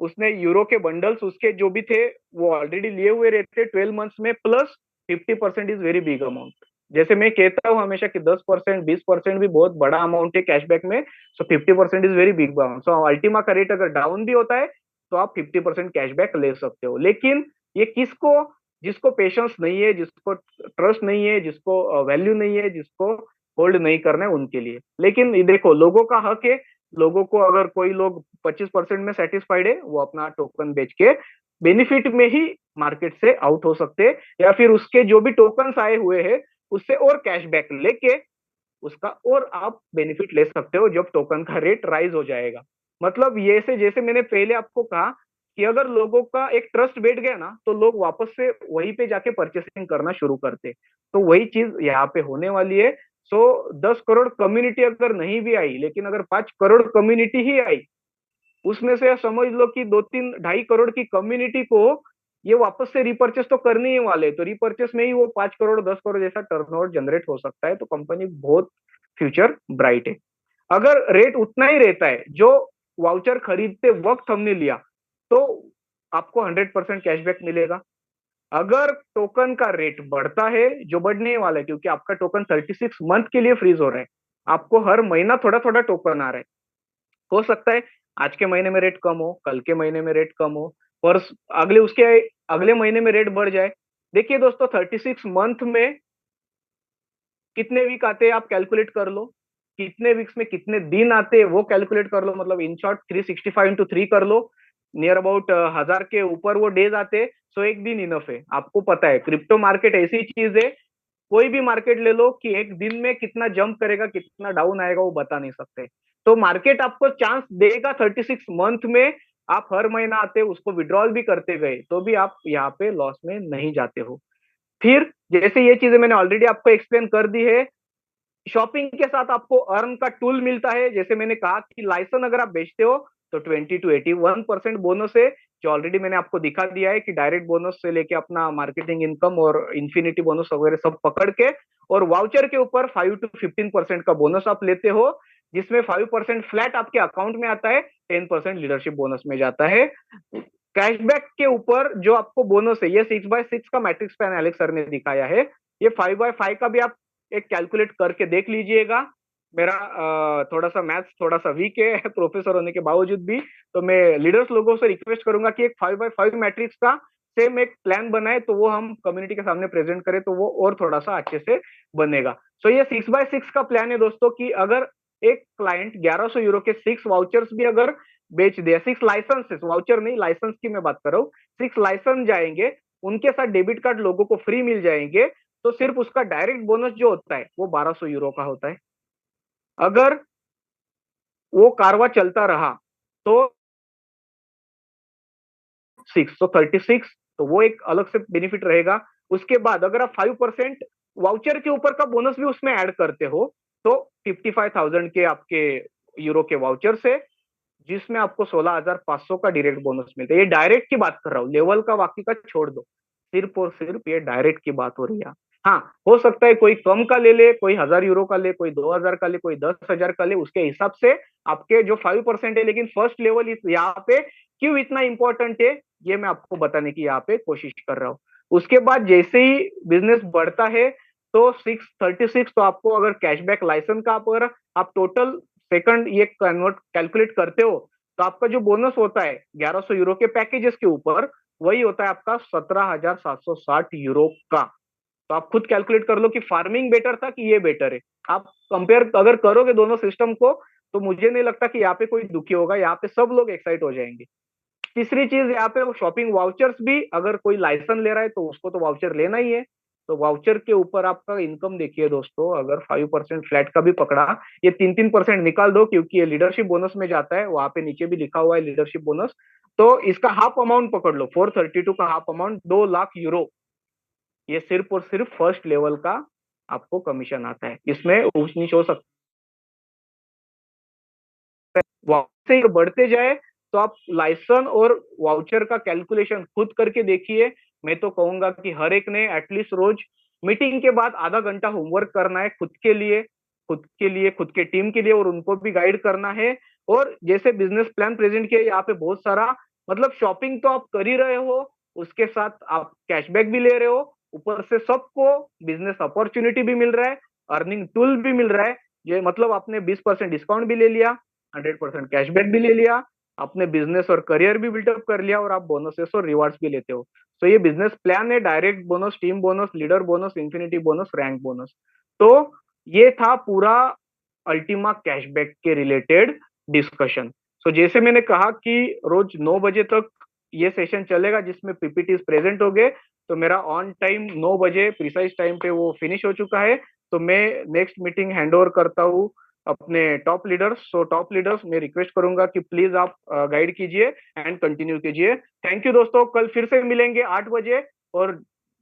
उसने यूरो के बंडल्स उसके जो भी थे वो ऑलरेडी लिए हुए रहते 12 मंथ्स में, plus 50% is very big amount. जैसे मैं कहता हूँ हमेशा कि 10%, 20% भी बहुत बड़ा अमाउंट है कैशबैक में, सो 50% is very big amount. So Ultima का रेट अगर डाउन भी होता है, तो आप 50% कैशबैक ले सकते हो। लेकिन ये किसको, जिसको पेशेंस नहीं है, जिसको ट्रस्ट नहीं है, जिसको वैल्यू नहीं है, जिसको होल्ड नहीं करना है, उनके लिए। लेकिन ये देखो, लोगों का हक है, लोगों को अगर कोई लोग 25% में सेटिस्फाइड है, वो अपना टोकन बेच के बेनिफिट में ही मार्केट से आउट हो सकते हैं, या फिर उसके जो भी टोकन आए हुए हैं उससे और कैशबैक लेके उसका और आप बेनिफिट ले सकते हो जब टोकन का रेट राइज हो जाएगा। मतलब ये से, जैसे मैंने पहले आपको कहा कि अगर लोगों का एक ट्रस्ट बैठ गया ना, तो लोग वापस से वहीं पे जाके परचेसिंग करना शुरू करते। तो वही चीज यहाँ पे होने वाली है। 10 करोड़ कम्युनिटी अगर नहीं भी आई, लेकिन अगर 5 करोड़ कम्युनिटी ही आई, उसमें से समझ लो कि 2-3-2.5 करोड़ की कम्युनिटी को ये वापस से रिपर्चेस तो करने ही वाले, तो रिपर्चेस में ही वो 5 करोड़ 10 करोड़ जैसा टर्नओवर जनरेट हो सकता है। तो कंपनी बहुत फ्यूचर ब्राइट है। अगर रेट उतना ही रहता है जो वाउचर खरीदते वक्त हमने लिया, तो आपको 100% कैशबैक मिलेगा। अगर टोकन का रेट बढ़ता है, जो बढ़ने ही वाला है क्योंकि आपका टोकन 36 मंथ के लिए फ्रीज हो रहा है, आपको हर महीना थोड़ा थोड़ा टोकन आ रहा है। हो सकता है आज के महीने में रेट कम हो, कल के महीने में रेट कम हो, पर अगले महीने में रेट बढ़ जाए। देखिए दोस्तों, 36 मंथ में कितने वीक आते हैं आप कैलकुलेट कर लो, कितने वीक्स में कितने दिन आते हैं वो कैलकुलेट कर लो, मतलब इन शॉर्ट 365 इंटू 3 कर लो, नियर अबाउट 1000 के ऊपर वो डेज आते हैं। सो एक दिन इनफ है। आपको पता है क्रिप्टो मार्केट ऐसी चीज है, कोई भी मार्केट ले लो कि एक दिन में कितना जंप करेगा कितना डाउन आएगा वो बता नहीं सकते। तो मार्केट आपको चांस देगा 36 मंथ में। आप हर महीना आते उसको विड्रॉल भी करते गए तो भी आप यहाँ पे लॉस में नहीं जाते हो। फिर जैसे ये चीजें मैंने ऑलरेडी आपको एक्सप्लेन कर दी है, शॉपिंग के साथ आपको अर्न का टूल मिलता है। जैसे मैंने कहा कि लाइसेंस अगर आप बेचते हो तो 20 to 81% बोनस है, जो ऑलरेडी मैंने आपको दिखा दिया है कि डायरेक्ट बोनस से लेके अपना मार्केटिंग इनकम और इन्फिनिटी बोनस वगैरह सब पकड़ के, और वाउचर के ऊपर 5 to 15% का बोनस आप लेते हो, जिसमें 5% फ्लैट आपके अकाउंट में आता है, 10% लीडरशिप बोनस में जाता है। कैशबैक के ऊपर जो आपको बोनस है, ये 6x6 का मैट्रिक्स प्लान एलेक्स सर ने दिखाया है। ये 5x5 का भी आप एक कैलकुलेट करके देख लीजिएगा। मेरा थोड़ा सा मैथ्स थोड़ा सा वीक है प्रोफेसर होने के बावजूद भी, तो मैं लीडर्स लोगों से रिक्वेस्ट करूंगा कि एक 5x5 मैट्रिक्स का सेम एक प्लान बनाए, तो वो हम कम्युनिटी के सामने प्रेजेंट करें तो वो और थोड़ा सा अच्छे से बनेगा। सो ये 6x6 का प्लान है दोस्तों, कि अगर एक क्लाइंट 1100 यूरो के 6 वाउचर्स भी अगर बेच दिया, 6 लाइसेंसेस, वाउचर नहीं लाइसेंस की मैं बात कर रहा हूँ, 6 लाइसेंस जाएंगे, उनके साथ डेबिट कार्ड लोगों को फ्री मिल जाएंगे, तो सिर्फ उसका डायरेक्ट बोनस जो होता है वो 1200 यूरो का होता है। अगर वो कारवा चलता रहा तो 36 तो वो एक अलग से बेनिफिट रहेगा। उसके बाद अगर आप 5% वाउचर के ऊपर का बोनस भी उसमें ऐड करते हो तो 55,000 के आपके यूरो के वाउचर से, जिसमें आपको 16,500 का डायरेक्ट बोनस मिलता है। ये डायरेक्ट की बात कर रहा हूँ, लेवल का बाकी का छोड़ दो, सिर्फ और सिर्फ ये डायरेक्ट की बात हो रही है। हाँ, हो सकता है कोई कम का ले ले, कोई 1000 यूरो का ले, कोई 2000 का ले, कोई 10,000 का ले, उसके हिसाब से आपके जो 5% है। लेकिन फर्स्ट लेवल यहाँ पे क्यों इतना इंपॉर्टेंट है, ये मैं आपको बताने की यहाँ पे कोशिश कर रहा हूँ। उसके बाद जैसे ही बिजनेस बढ़ता है तो 636, तो आपको अगर कैशबैक लाइसेंस का आप टोटल सेकंड ये कन्वर्ट कैलकुलेट करते हो, तो आपका जो बोनस होता है 1100 यूरो के पैकेजेस के ऊपर, वही होता है आपका 17,760 यूरो का। तो आप खुद कैलकुलेट कर लो कि फार्मिंग बेटर था कि ये बेटर है। आप कंपेयर अगर करोगे दोनों सिस्टम को, तो मुझे नहीं लगता कि यहाँ पे कोई दुखी होगा, यहाँ पे सब लोग एक्साइट हो जाएंगे। तीसरी चीज यहाँ पे वो शॉपिंग वाउचर्स भी, अगर कोई लाइसेंस ले रहा है तो उसको तो वाउचर लेना ही है। तो वाउचर के ऊपर आपका इनकम देखिए दोस्तों, अगर 5% फ्लैट का भी पकड़ा, ये 3-3% निकाल दो क्योंकि ये लीडरशिप बोनस में जाता है, वहां पे नीचे भी लिखा हुआ है लीडरशिप बोनस। तो इसका हाफ अमाउंट पकड़ लो, 432 का हाफ अमाउंट 2 लाख यूरो, ये सिर्फ और सिर्फ फर्स्ट लेवल का आपको कमीशन आता है। इसमें ऊंच नीच हो सकता है, वहां से बढ़ते जाए तो आप लाइसेंस और वाउचर का कैलकुलेशन खुद करके देखिए। मैं तो कहूंगा कि हर एक ने एटलीस्ट रोज मीटिंग के बाद आधा घंटा होमवर्क करना है, खुद के लिए, खुद के लिए, खुद के टीम के लिए, और उनको भी गाइड करना है। और जैसे बिजनेस प्लान प्रेजेंट किया यहाँ पे बहुत सारा, मतलब शॉपिंग तो आप कर ही रहे हो, उसके साथ आप कैशबैक भी ले रहे हो, ऊपर से सबको बिजनेस अपॉर्चुनिटी भी मिल रहा है, अर्निंग टूल भी मिल रहा है। ये मतलब आपने 20% डिस्काउंट भी ले लिया, 100% कैशबैक भी ले लिया, अपने बिजनेस और करियर भी बिल्डअप कर लिया, और आप बोनसेस और रिवार्ड्स भी लेते हो। तो ये बिजनेस प्लान है, direct bonus, team bonus, leader bonus, infinity bonus, rank bonus. तो ये था पूरा अल्टीमा कैशबैक के रिलेटेड डिस्कशन। सो जैसे मैंने कहा कि रोज 9 बजे तक ये सेशन चलेगा जिसमें पीपीटी प्रेजेंट हो गए, तो मेरा ऑन टाइम 9 बजे प्रिसाइज टाइम पे वो फिनिश हो चुका है। तो मैं नेक्स्ट मीटिंग हैंड ओवर करता हूँ अपने top leaders. So top leaders, मैं रिक्वेस्ट करूंगा कि प्लीज आप गाइड कीजिए एंड कंटिन्यू कीजिए। थैंक यू दोस्तों, कल फिर से मिलेंगे 8 बजे, और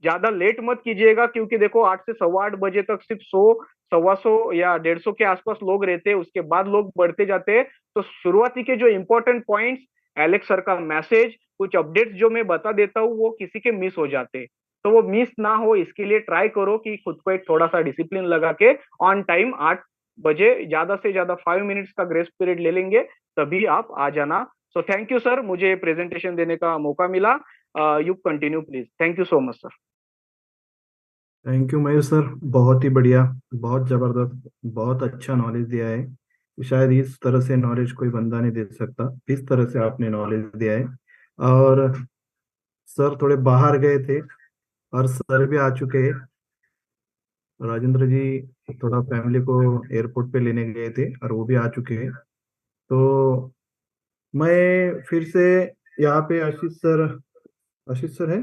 ज्यादा लेट मत कीजिएगा क्योंकि देखो 8 से 8:15 बजे तक सिर्फ 100 125 या 150 के आसपास लोग रहते हैं, उसके बाद लोग बढ़ते जाते हैं। तो शुरुआती के जो इंपॉर्टेंट पॉइंट्स, एलेक्स सर का मैसेज, कुछ अपडेट्स जो मैं बता देता हूँ वो किसी के मिस हो जाते हैं, तो वो मिस ना हो इसके लिए ट्राई करो कि खुद को एक थोड़ा सा डिसिप्लिन लगा के ऑन टाइम 8 बजे, ज्यादा से ज्यादा 5 मिनट्स का ग्रेस पीरियड ले लेंगे, तभी आप आ जाना। सो थैंक यू सर, मुझे प्रेजेंटेशन देने का मौका मिला। You continue please. Thank you so much sir. Thank you Mayur sir, बहुत ही बढ़िया, बहुत जबरदस्त, बहुत अच्छा नॉलेज दिया है। शायद इस तरह से नॉलेज कोई बंदा नहीं दे सकता, इस तरह से आपने नॉलेज दिया है। और सर थोड़े बाहर गए थे और सर भी आ चुके हैं। राजेंद्र जी थोड़ा फैमिली को एयरपोर्ट पे लेने गए थे और वो भी आ चुके हैं। तो मैं फिर से यहाँ पे आशीष सर है,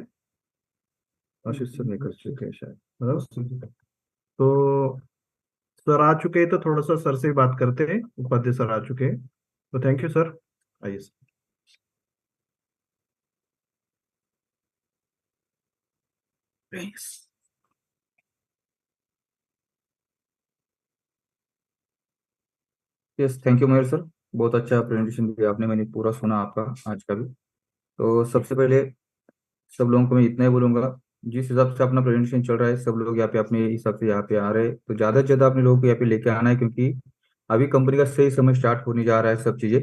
आशीष सर निकल चुके हैं शायद, मतलब। तो सर आ चुके हैं, तो थोड़ा सा सर से ही बात करते हैं। उपाध्याय सर आ चुके हैं, तो थैंक यू सर। आइए sir. Yes, thank you Mayur sir. बहुत अच्छा प्रेजेंटेशन दिया आपने, मैंने पूरा सुना आपका आज का भी। तो सबसे पहले सब लोगों को मैं इतना ही बोलूंगा, जिस हिसाब से अपना प्रेजेंटेशन चल रहा है, सब लोग यहाँ पे अपने हिसाब से यहाँ पे आ रहे हैं, तो ज़्यादा से ज़्यादा अपने लोगों को यहाँ पे लेके आना है, क्योंकि अभी कंपनी का सही समय स्टार्ट होने जा रहा है। सब चीज़ें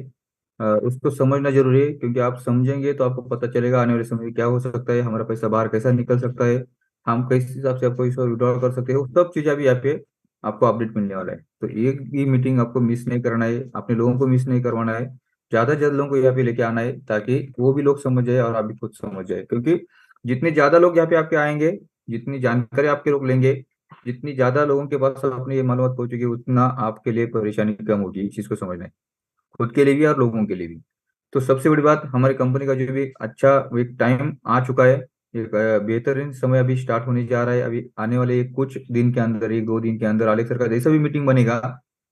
उसको समझना जरूरी है, क्योंकि आप समझेंगे तो आपको पता चलेगा आने वाले समय में क्या हो सकता है, हमारा पैसा बाहर कैसा निकल सकता है, हम किस हिसाब से आपको इसको विड्रॉल कर सकते हैं, वो सब चीज़ अभी यहाँ पे आपको अपडेट मिलने वाला है। तो एक भी मीटिंग आपको मिस नहीं करना है, अपने लोगों को मिस नहीं करवाना है, ज़्यादा से ज़्यादा लोगों को यहाँ पे लेके आना है, ताकि वो भी लोग समझ जाए और आप भी खुद समझ जाए। क्योंकि जितने ज़्यादा लोग यहाँ पे आपके आएंगे, जितनी जानकारी आपके लोग लेंगे, जितनी ज़्यादा लोगों के पास अपनी ये मालूमात पहुंचेगी, उतना आपके लिए परेशानी कम होगी। इस चीज़ को समझना है, खुद के लिए भी और लोगों के लिए भी। तो सबसे बड़ी बात, हमारी कंपनी का जो भी अच्छा एक टाइम आ चुका है, एक बेहतरीन समय अभी स्टार्ट होने जा रहा है। अभी आने वाले कुछ दिन के अंदर, 1-2 दिन के अंदर अलेक्स सर का जैसा भी मीटिंग बनेगा,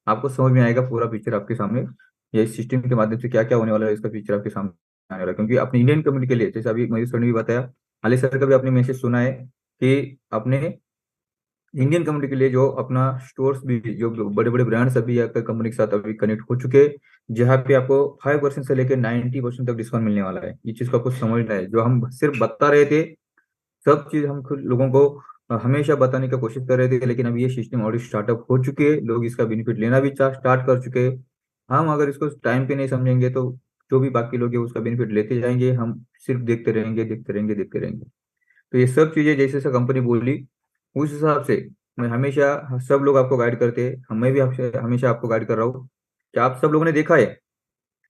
आपको समझ में आएगा पूरा पिक्चर आपके सामने, ये सिस्टम के माध्यम से क्या क्या होने वाला है, इसका पिक्चर आपके सामने आने वाला है। क्योंकि अपनी इंडियन कम्युनिटी के लिए, जैसे अभी मयूर सर ने भी बताया, अलेक्स सर का भी आपने मैसेज सुना है कि अपने इंडियन कम्युनिटी के लिए जो अपना स्टोर्स भी, जो बड़े बड़े ब्रांड्स अभी कंपनी के साथ अभी कनेक्ट हो चुके हैं, जहाँ पे आपको 5% से लेकर 90% तक डिस्काउंट मिलने वाला है। ये चीज को आपको समझना है, जो हम सिर्फ बता रहे थे, सब चीज हम खुद लोगों को हमेशा बताने की कोशिश कर रहे थे, लेकिन अब ये सिस्टम ऑलरेडी स्टार्टअप हो चुके हैं, लोग इसका बेनिफिट लेना भी स्टार्ट कर चुके हैं। हम अगर इसको टाइम पे नहीं समझेंगे, तो जो भी बाकी लोग हैं उसका बेनिफिट लेते जाएंगे, हम सिर्फ देखते रहेंगे, देखते रहेंगे, देखते रहेंगे। तो ये सब चीजें जैसे जैसे कंपनी बोली, उस हिसाब से मैं हमेशा, सब लोग आपको गाइड करते हैं, मैं भी आपसे हमेशा आपको गाइड कर रहा हूँ कि आप सब लोगों ने देखा है,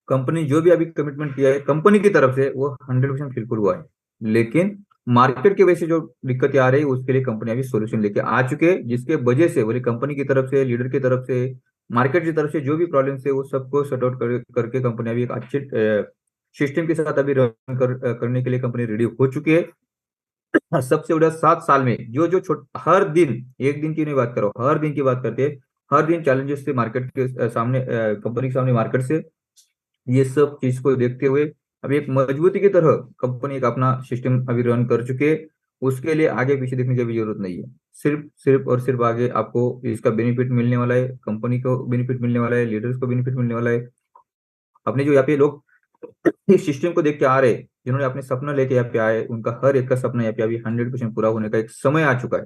कंपनी जो भी अभी कमिटमेंट किया है कंपनी की तरफ से, वो 100% फुलफिल हुआ है। लेकिन मार्केट की वजह से जो दिक्कतें आ रही है, उसके लिए कंपनी अभी सोल्यूशन लेके आ चुके हैं, जिसके वजह से बोले कंपनी की तरफ से, लीडर की तरफ से, मार्केट की तरफ से जो भी प्रॉब्लम्स है, वो सबको सॉर्ट आउट करके कंपनी अभी एक अच्छे सिस्टम के साथ अभी करने के लिए कंपनी रेडी हो चुकी है। सबसे बड़ा 7 साल में जो जो हर दिन, एक दिन की नहीं बात करो, हर दिन की बात करते हैं, हर दिन चैलेंजेस से मार्केट के सामने, कंपनी के सामने, मार्केट से, ये सब चीज को देखते हुए अभी एक मजबूती की तरह कंपनी एक अपना सिस्टम अभी रन कर चुके हैं। उसके लिए आगे पीछे देखने की भी जरूरत नहीं है, सिर्फ सिर्फ और सिर्फ आगे आपको इसका बेनिफिट मिलने वाला है, कंपनी को बेनिफिट मिलने वाला है, लीडर्स को बेनिफिट मिलने वाला है। अपने जो यहाँ पे लोग इस सिस्टम को देख के आ रहे हैं, जिन्होंने अपने सपना लेके यहाँ पे आए, उनका हर एक का सपना यहाँ पे अभी 100% पूरा होने का एक समय आ चुका है।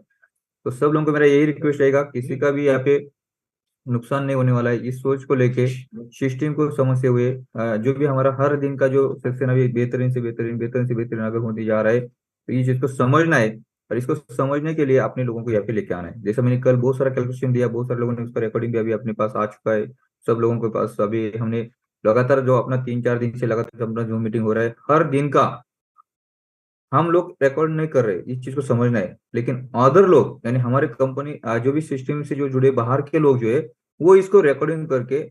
तो सब लोगों को मेरा यही रिक्वेस्ट रहेगा, किसी का भी यहाँ पे नुकसान नहीं होने वाला है, इस सोच को लेके, सिस्टम को समझते हुए, जो भी हमारा हर दिन का जो सेक्शन अभी बेहतरीन से बेहतरीन, बेहतरीन से बेहतरीन अगर होने जा रहा है, तो ये चीज को समझना है। और इसको समझने के लिए अपने लोगों को यहाँ पे लेके आना है। जैसा मैंने कल बहुत सारा कैलकुलेशन दिया, बहुत सारे लोगों ने उसका रिकॉर्डिंग भी अभी अपने पास आ चुका है। सब लोगों के पास अभी हमने लगातार जो अपना 3-4 दिन से लगातार अपना जो मीटिंग हो रहा है, हर दिन का हम लोग रिकॉर्ड नहीं कर रहे, इस चीज को समझना है। लेकिन अदर लोग, यानी हमारे कंपनी जो भी सिस्टम से जो जुड़े बाहर के लोग जो है, वो इसको रिकॉर्डिंग करके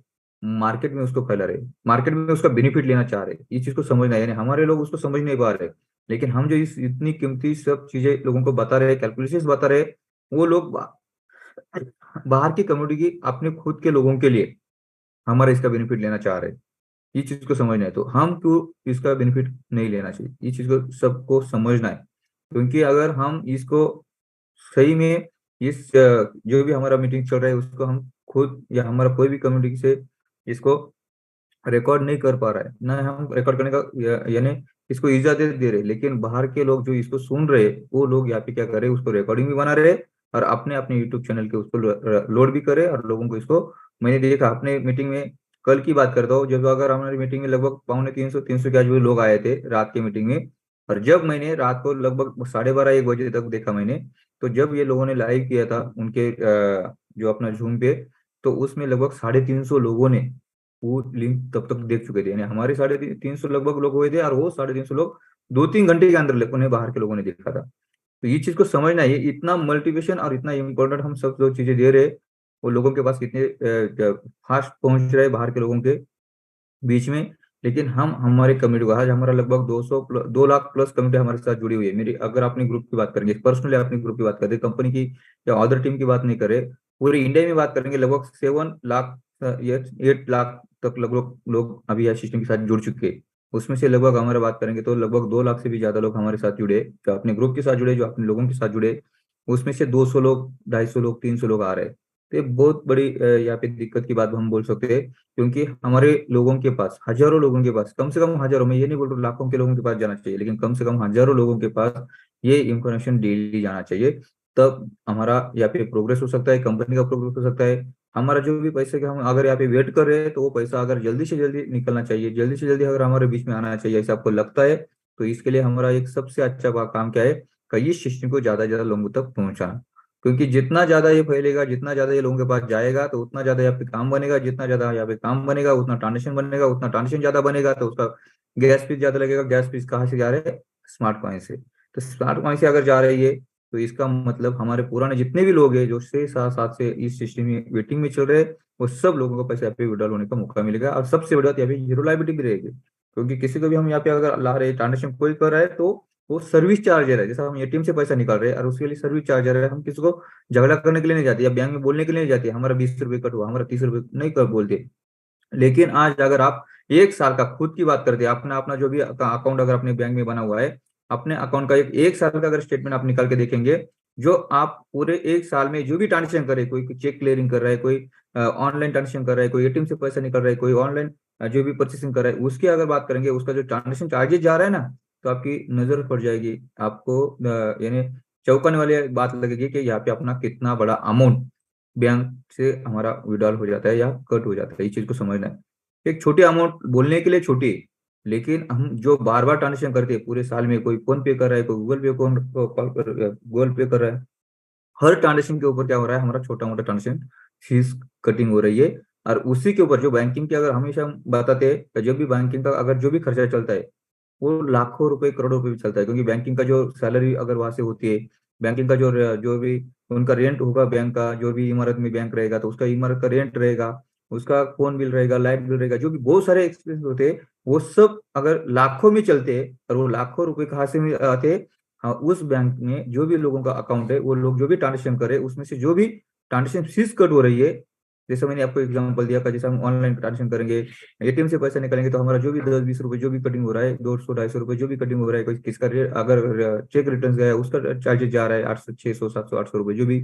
मार्केट में उसको फैला रहे, मार्केट में उसका बेनिफिट लेना चाह रहे। इस चीज को समझना है, यानी हमारे लोग उसको समझ नहीं पा रहे, लेकिन हम जो इस इतनी कीमती सब चीजें लोगों को बता रहे, कैलकुलेशन बता रहे, वो लोग बाहर की कम्युनिटी की अपने खुद के लोगों के लिए हमारा इसका बेनिफिट लेना चाह रहे हैं। ये चीज को समझना है, तो हम क्यों इसका बेनिफिट नहीं लेना चाहिए, ये चीज को सबको समझना है। क्योंकि अगर हम इसको सही में जो भी हमारा मीटिंग चल रहा है उसको हम खुद या हमारा कोई भी कम्युनिटी से इसको रिकॉर्ड नहीं कर पा रहा है, ना हम रिकॉर्ड करने का यानी इसको इजाजत दे रहे, लेकिन बाहर के लोग जो इसको सुन रहे वो लोग यहाँ पे क्या कर रहे हैं, उसको रिकॉर्डिंग भी बना रहे और अपने अपने यूट्यूब चैनल के उसको लोड भी करे और लोगों को इसको। मैंने देखा अपने मीटिंग में, कल की बात करता हूँ, जब अगर हमारी मीटिंग में लगभग 250-300 के आजू लोग आए थे रात के मीटिंग में, और जब मैंने रात को लगभग 12:30-1 बजे तक देखा मैंने, तो जब ये लोगों ने लाइव किया था उनके जो अपना जूम पे, तो उसमें लगभग 350 लोगों ने वो लिंक तब तक देख चुके थे, यानी हमारे 350 लगभग लोग हुए थे और वो 350 लोग 2-3 घंटे के अंदर उन्हें बाहर के लोगों ने देखा था। तो ये चीज को समझना है, इतना मोटिवेशन और इतना इम्पोर्टेंट हम सब जो चीजें दे रहे, वो लोगों के पास कितने फास्ट पहुंच रहे बाहर के लोगों के बीच में। लेकिन हम हमारे कम्युनिटी को, आज हमारा लगभग 2 लाख प्लस कम्युनिटी हमारे साथ जुड़ी हुई है। मेरी अगर अपने ग्रुप की बात करेंगे, पर्सनली अपने ग्रुप की बात करें, कंपनी की या अदर टीम की बात नहीं करें, पूरे इंडिया में बात करेंगे लगभग 7 लाख या 8 लाख तक लगभग लोग अभी इस सिस्टम के साथ जुड़ चुके हैं। उसमें से लगभग हमारे बात करेंगे तो लगभग 2 लाख से भी ज्यादा लोग हमारे साथ जुड़े, जो अपने ग्रुप के साथ जुड़े, जो अपने लोगों के साथ जुड़े। उसमें से 200 लोग, 250 लोग, 300 लोग आ रहे हैं। तो ये बहुत बड़ी यहाँ पे दिक्कत की बात हम बोल सकते हैं, क्योंकि हमारे लोगों के पास, हजारों लोगों के पास, कम से कम हजारों, मैं ये नहीं बोल रहा लाखों के लोगों के पास जाना चाहिए, लेकिन कम से कम हजारों लोगों के पास ये इंफॉर्मेशन डेली जाना चाहिए। तब हमारा यहाँ पे प्रोग्रेस हो सकता है, कंपनी का प्रोग्रेस हो सकता है। हमारा जो भी पैसे का हम अगर यहाँ पे वेट कर रहे हैं, तो वो पैसा अगर जल्दी से जल्दी निकलना चाहिए, जल्दी से जल्दी अगर हमारे बीच में आना चाहिए, ऐसा आपको लगता है, तो इसके लिए हमारा एक सबसे अच्छा काम क्या है कि इस सिस्टम को ज्यादा से ज्यादा लोगों तक पहुंचाना। क्योंकि जितना ज्यादा ये फैलेगा, जितना ज्यादा ये लोगों के पास जाएगा, तो उतना ज्यादा यहाँ पे काम बनेगा, जितना ज्यादा यहाँ पे काम बनेगा उतना ट्रांजेक्शन बनेगा, उतना ट्रांजेक्शन ज्यादा बनेगा, तो उसका गैस फीस ज्यादा लगेगा। गैस फीस कहाँ से जा रहे हैं? स्मार्ट कॉइन से। तो स्मार्ट कॉइन से अगर जा रही है, तो इसका मतलब हमारे पुराने जितने भी लोग हैं जो 6-7 साल से इस सिस्टम में वेटिंग में चल रहे हैं, वो सब लोगों को पैसे यहाँ पे विड्रॉल होने का मौका मिलेगा। और सबसे बड़ी बात यहाँ पे जीरो लाइबिलिटी भी रहेगी, क्योंकि किसी को भी हम यहाँ पे अगर ला रहे हैं, ट्रांजेक्शन कोई कर रहा है, तो वो सर्विस चार्जर है। जैसा हम एटीएम से पैसा निकाल रहे हैं और उसके लिए सर्विस चार्जर है, हम किसी को झगड़ा करने के लिए नहीं जाते या बैंक में बोलने के लिए नहीं जाते हमारा 20 रुपये कट हुआ, हमारा 30 रुपये नहीं कर बोलते। लेकिन आज अगर आप 1 साल का खुद की बात करते हैं, अपना अपना जो भी अकाउंट अगर अपने बैंक में बना हुआ है, अपने अकाउंट का एक साल का अगर स्टेटमेंट आप निकाल के देखेंगे, जो आप पूरे 1 साल में जो भी ट्रांजेक्शन करे, कोई चेक क्लियरिंग कर रहा है, कोई ऑनलाइन ट्रांजेक्शन कर रहा है, कोई एटीएम से पैसा निकल रहा है, कोई ऑनलाइन जो भी परचेसिंग कर रहा है, उसकी अगर बात करेंगे, उसका जो ट्रांजेक्शन चार्जेस जा रहा है ना, तो आपकी नजर पड़ जाएगी आपको, यानी चौंकाने वाली बात लगेगी कि यहाँ पे अपना कितना बड़ा अमाउंट बैंक से हमारा विड्रॉल हो जाता है या कट हो जाता है। इस चीज को समझना है। एक छोटी अमाउंट बोलने के लिए छोटी, लेकिन हम जो बार बार ट्रांजेक्शन करते हैं पूरे साल में, कोई फोन पे कर रहा है, कोई गूगल पे गूगल पे कर रहा है, हर ट्रांजेक्शन के ऊपर क्या हो रहा है, हमारा छोटा मोटा ट्रांजेक्शन फीस कटिंग हो रही है। और उसी के ऊपर जो बैंकिंग की, अगर हमेशा हम बताते हैं कि जब भी बैंकिंग का अगर जो भी खर्चा चलता है, वो लाखों रुपए करोड़ों रुपए भी चलता है, क्योंकि बैंकिंग का जो सैलरी अगर वहां से होती है, बैंकिंग का जो जो भी उनका रेंट होगा, बैंक का जो भी इमारत में बैंक रहेगा, तो उसका इमारत का रेंट रहेगा, उसका फोन बिल रहेगा, लाइट बिल रहेगा, जो भी बहुत सारे एक्सपेंस होते हैं, वो सब अगर लाखों में चलते हैं, और वो लाखों रुपए कहाँ से आते हैं? हाँ, उस बैंक में जो भी लोगों का अकाउंट है, वो लोग जो भी ट्रांजेक्शन करे, उसमें से जो भी ट्रांजेक्शन फीस कट हो रही है, जैसे मैंने आपको एग्जांपल दिया, जैसे हम ऑनलाइन ट्रांजेक्शन करेंगे, एटीएम से पैसा निकालेंगे, तो हमारा जो भी 10-20 रुपए जो भी कटिंग हो रहा है, 200-250 रुपए जो भी कटिंग हो रहा है, कोई किसका अगर चेक रिटर्न गया है, उसका चार्जेस जा रहा है 800, 600, 700, 800 रुपए जो भी,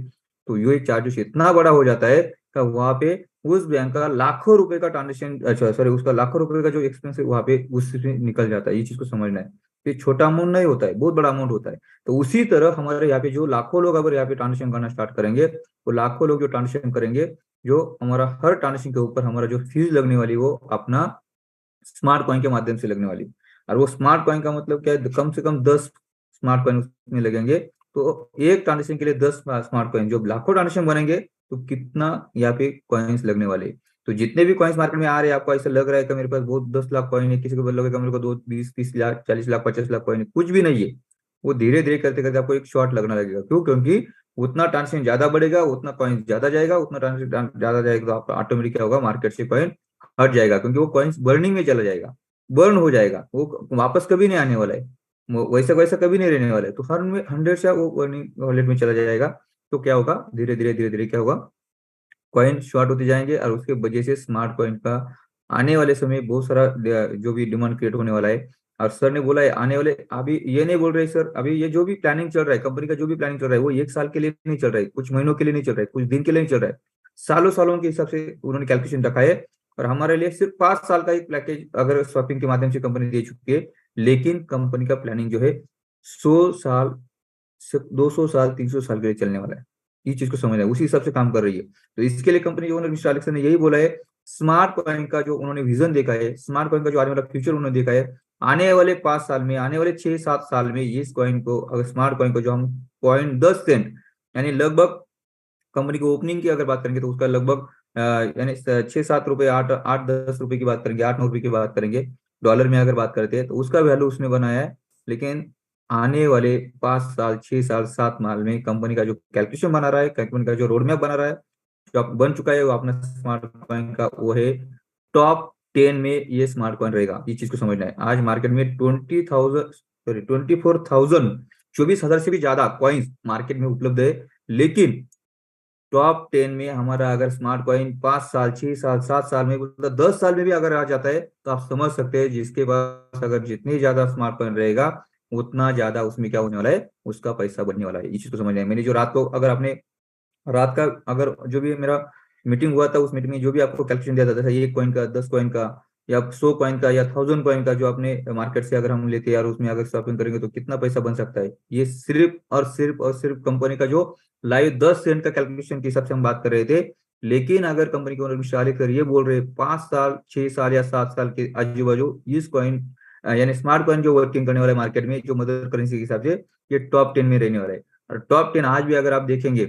तो ये चार्जेस इतना बड़ा हो जाता है कि वहां पे उस बैंक का लाखों रुपए का ट्रांजेक्शन, अच्छा सॉरी, उसका लाखों रुपए का जो एक्सपेंस है वहां पे उसमें निकल जाता है। ये चीज को समझना है। ये छोटा अमाउंट नहीं होता है, बहुत बड़ा अमाउंट होता है। तो उसी तरह हमारे यहाँ पे जो लाखों लोग अगर यहाँ पे ट्रांजेक्शन करना स्टार्ट करेंगे, वो लाखों लोग जो ट्रांजेक्शन करेंगे, जो हमारा हर ट्रांजेक्शन के ऊपर हमारा जो फीस लगने वाली, वो अपना स्मार्ट कॉइन के माध्यम से लगने वाली। और वो स्मार्ट कॉइन का मतलब क्या है? कम से कम 10 स्मार्ट कॉइन उसमें लगेंगे। तो एक ट्रांजेक्शन के लिए 10 स्मार्ट कॉइन, जो लाखों ट्रांजेक्शन बनेंगे, तो कितना यहाँ पे कॉइन्स लगने वाले। तो जितने भी कॉइन्स मार्केट में आ रहे हैं, आपको ऐसा लग रहा है कि मेरे पास बहुत 10 लाख कॉइन है, किसी को लगेगा मेरे को 2, 20, 30 लाख, 40 लाख, 50 लाख कॉइन है, कुछ भी नहीं है। वो धीरे धीरे करते करते आपको एक शॉर्ट लगना लगेगा। क्यों? क्योंकि उतना ट्रांजेक्शन ज्यादा बढ़ेगा, उतना कॉइन ज्यादा जाएगा, उतना ट्रांजेक्शन ज्यादा जाएगा, तो आपका ऑटोमेटिक क्या होगा, मार्केट से कॉइन हट जाएगा, क्योंकि वो कॉइन्स बर्निंग में चला जाएगा, बर्न हो जाएगा, वो वापस कभी नहीं आने वाला है, वैसा वैसा कभी नहीं रहने वाला है। तो हर में 100 से वो बर्निंग वॉलेट में चला जाएगा। तो क्या होगा, धीरे धीरे क्या होगा, कॉइन शॉर्ट होते जाएंगे, और उसके वजह से स्मार्ट कॉइन का आने वाले समय बहुत सारा जो भी डिमांड क्रिएट होने वाला है। और सर ने बोला है आने वाले, अभी ये नहीं बोल रहे सर, अभी ये जो भी प्लानिंग चल रहा है, कंपनी का जो भी प्लानिंग चल रहा है, वो 1 साल के लिए नहीं चल रहा है, कुछ महीनों के लिए नहीं चल रहा है, कुछ दिन के लिए नहीं चल रहा है, सालों सालों के हिसाब से उन्होंने कैलकुलेशन रखा है। और हमारे लिए सिर्फ 5 साल का एक पैकेज अगर स्वैपिंग के माध्यम से कंपनी दे चुकी है, लेकिन कंपनी का प्लानिंग जो है 100 साल, 200 साल, 300 साल के लिए चलने वाला है। इस चीज को समझना है, उसी हिसाब से काम कर रही है। तो इसके लिए कंपनी ओनर मिस्टर अलेक्सन ने यही बोला है, स्मार्ट कॉइन का जो उन्होंने विजन देखा है, स्मार्ट कॉइन का जो आने वाला फ्यूचर उन्होंने देखा है, आने वाले 5 साल में, आने वाले 6-7 साल में इस कॉइन को, अगर स्मार्ट कॉइन को जो हम कॉइन 10 सेंट, यानी लगभग कंपनी की ओपनिंग की अगर बात करेंगे तो उसका लगभग यानी 6-7 रुपए, 8-10 रुपए की बात करेंगे, 8-9 रुपए की बात करेंगे, डॉलर में अगर बात करते हैं तो उसका वैल्यू उसने बनाया है। लेकिन आने वाले 5 साल, 6 साल, 7 साल में कंपनी का जो कैलकुलेशन बना रहा है, कंपनी का जो रोड मैप बना रहा है, जो बन चुका है वो अपना स्मार्ट कॉइन का, वो है टॉप 10 में ये स्मार्ट कॉइन रहेगा। इस चीज को समझना है। आज मार्केट में 24,000, 24,000 से भी ज्यादा कॉइन्स मार्केट में उपलब्ध है, लेकिन टॉप 10 में हमारा अगर स्मार्ट कॉइन 5 साल, 6 साल, 7 साल में, मतलब 10 साल में भी अगर आ जाता है तो आप समझ सकते हैं जिसके पास अगर जितनी ज्यादा स्मार्ट कॉइन रहेगा उतना ज्यादा उसमें क्या होने वाला है, उसका पैसा बनने वाला है। इस चीज को समझना है। मैंने जो रात को, अगर आपने रात का अगर जो भी मेरा मीटिंग हुआ था, उस मीटिंग में जो भी आपको कैलकुलेशन दिया जाता था, 1 कॉइन का, 10 कॉइन का, या 100 कॉइन का, या 1000 कॉइन का, जो आपने मार्केट से अगर हम लेते हैं और उसमें अगर शॉपिंग करेंगे तो कितना पैसा बन सकता है, ये सिर्फ कंपनी का जो लाइव 10 सेंट का कैलकुलेशन के हिसाब से हम बात कर रहे थे। लेकिन अगर कंपनी के ओनर मिस्टर आलिक सर ये बोल रहे 5 साल, 6 साल या 7 साल के आजू बाजू इस कॉइन, यानी स्मार्ट कॉइन जो वर्किंग करने वाला है मार्केट में, जो मदर करेंसी के हिसाब से ये टॉप 10 में रहने वाला है। और टॉप 10 आज भी अगर आप देखेंगे,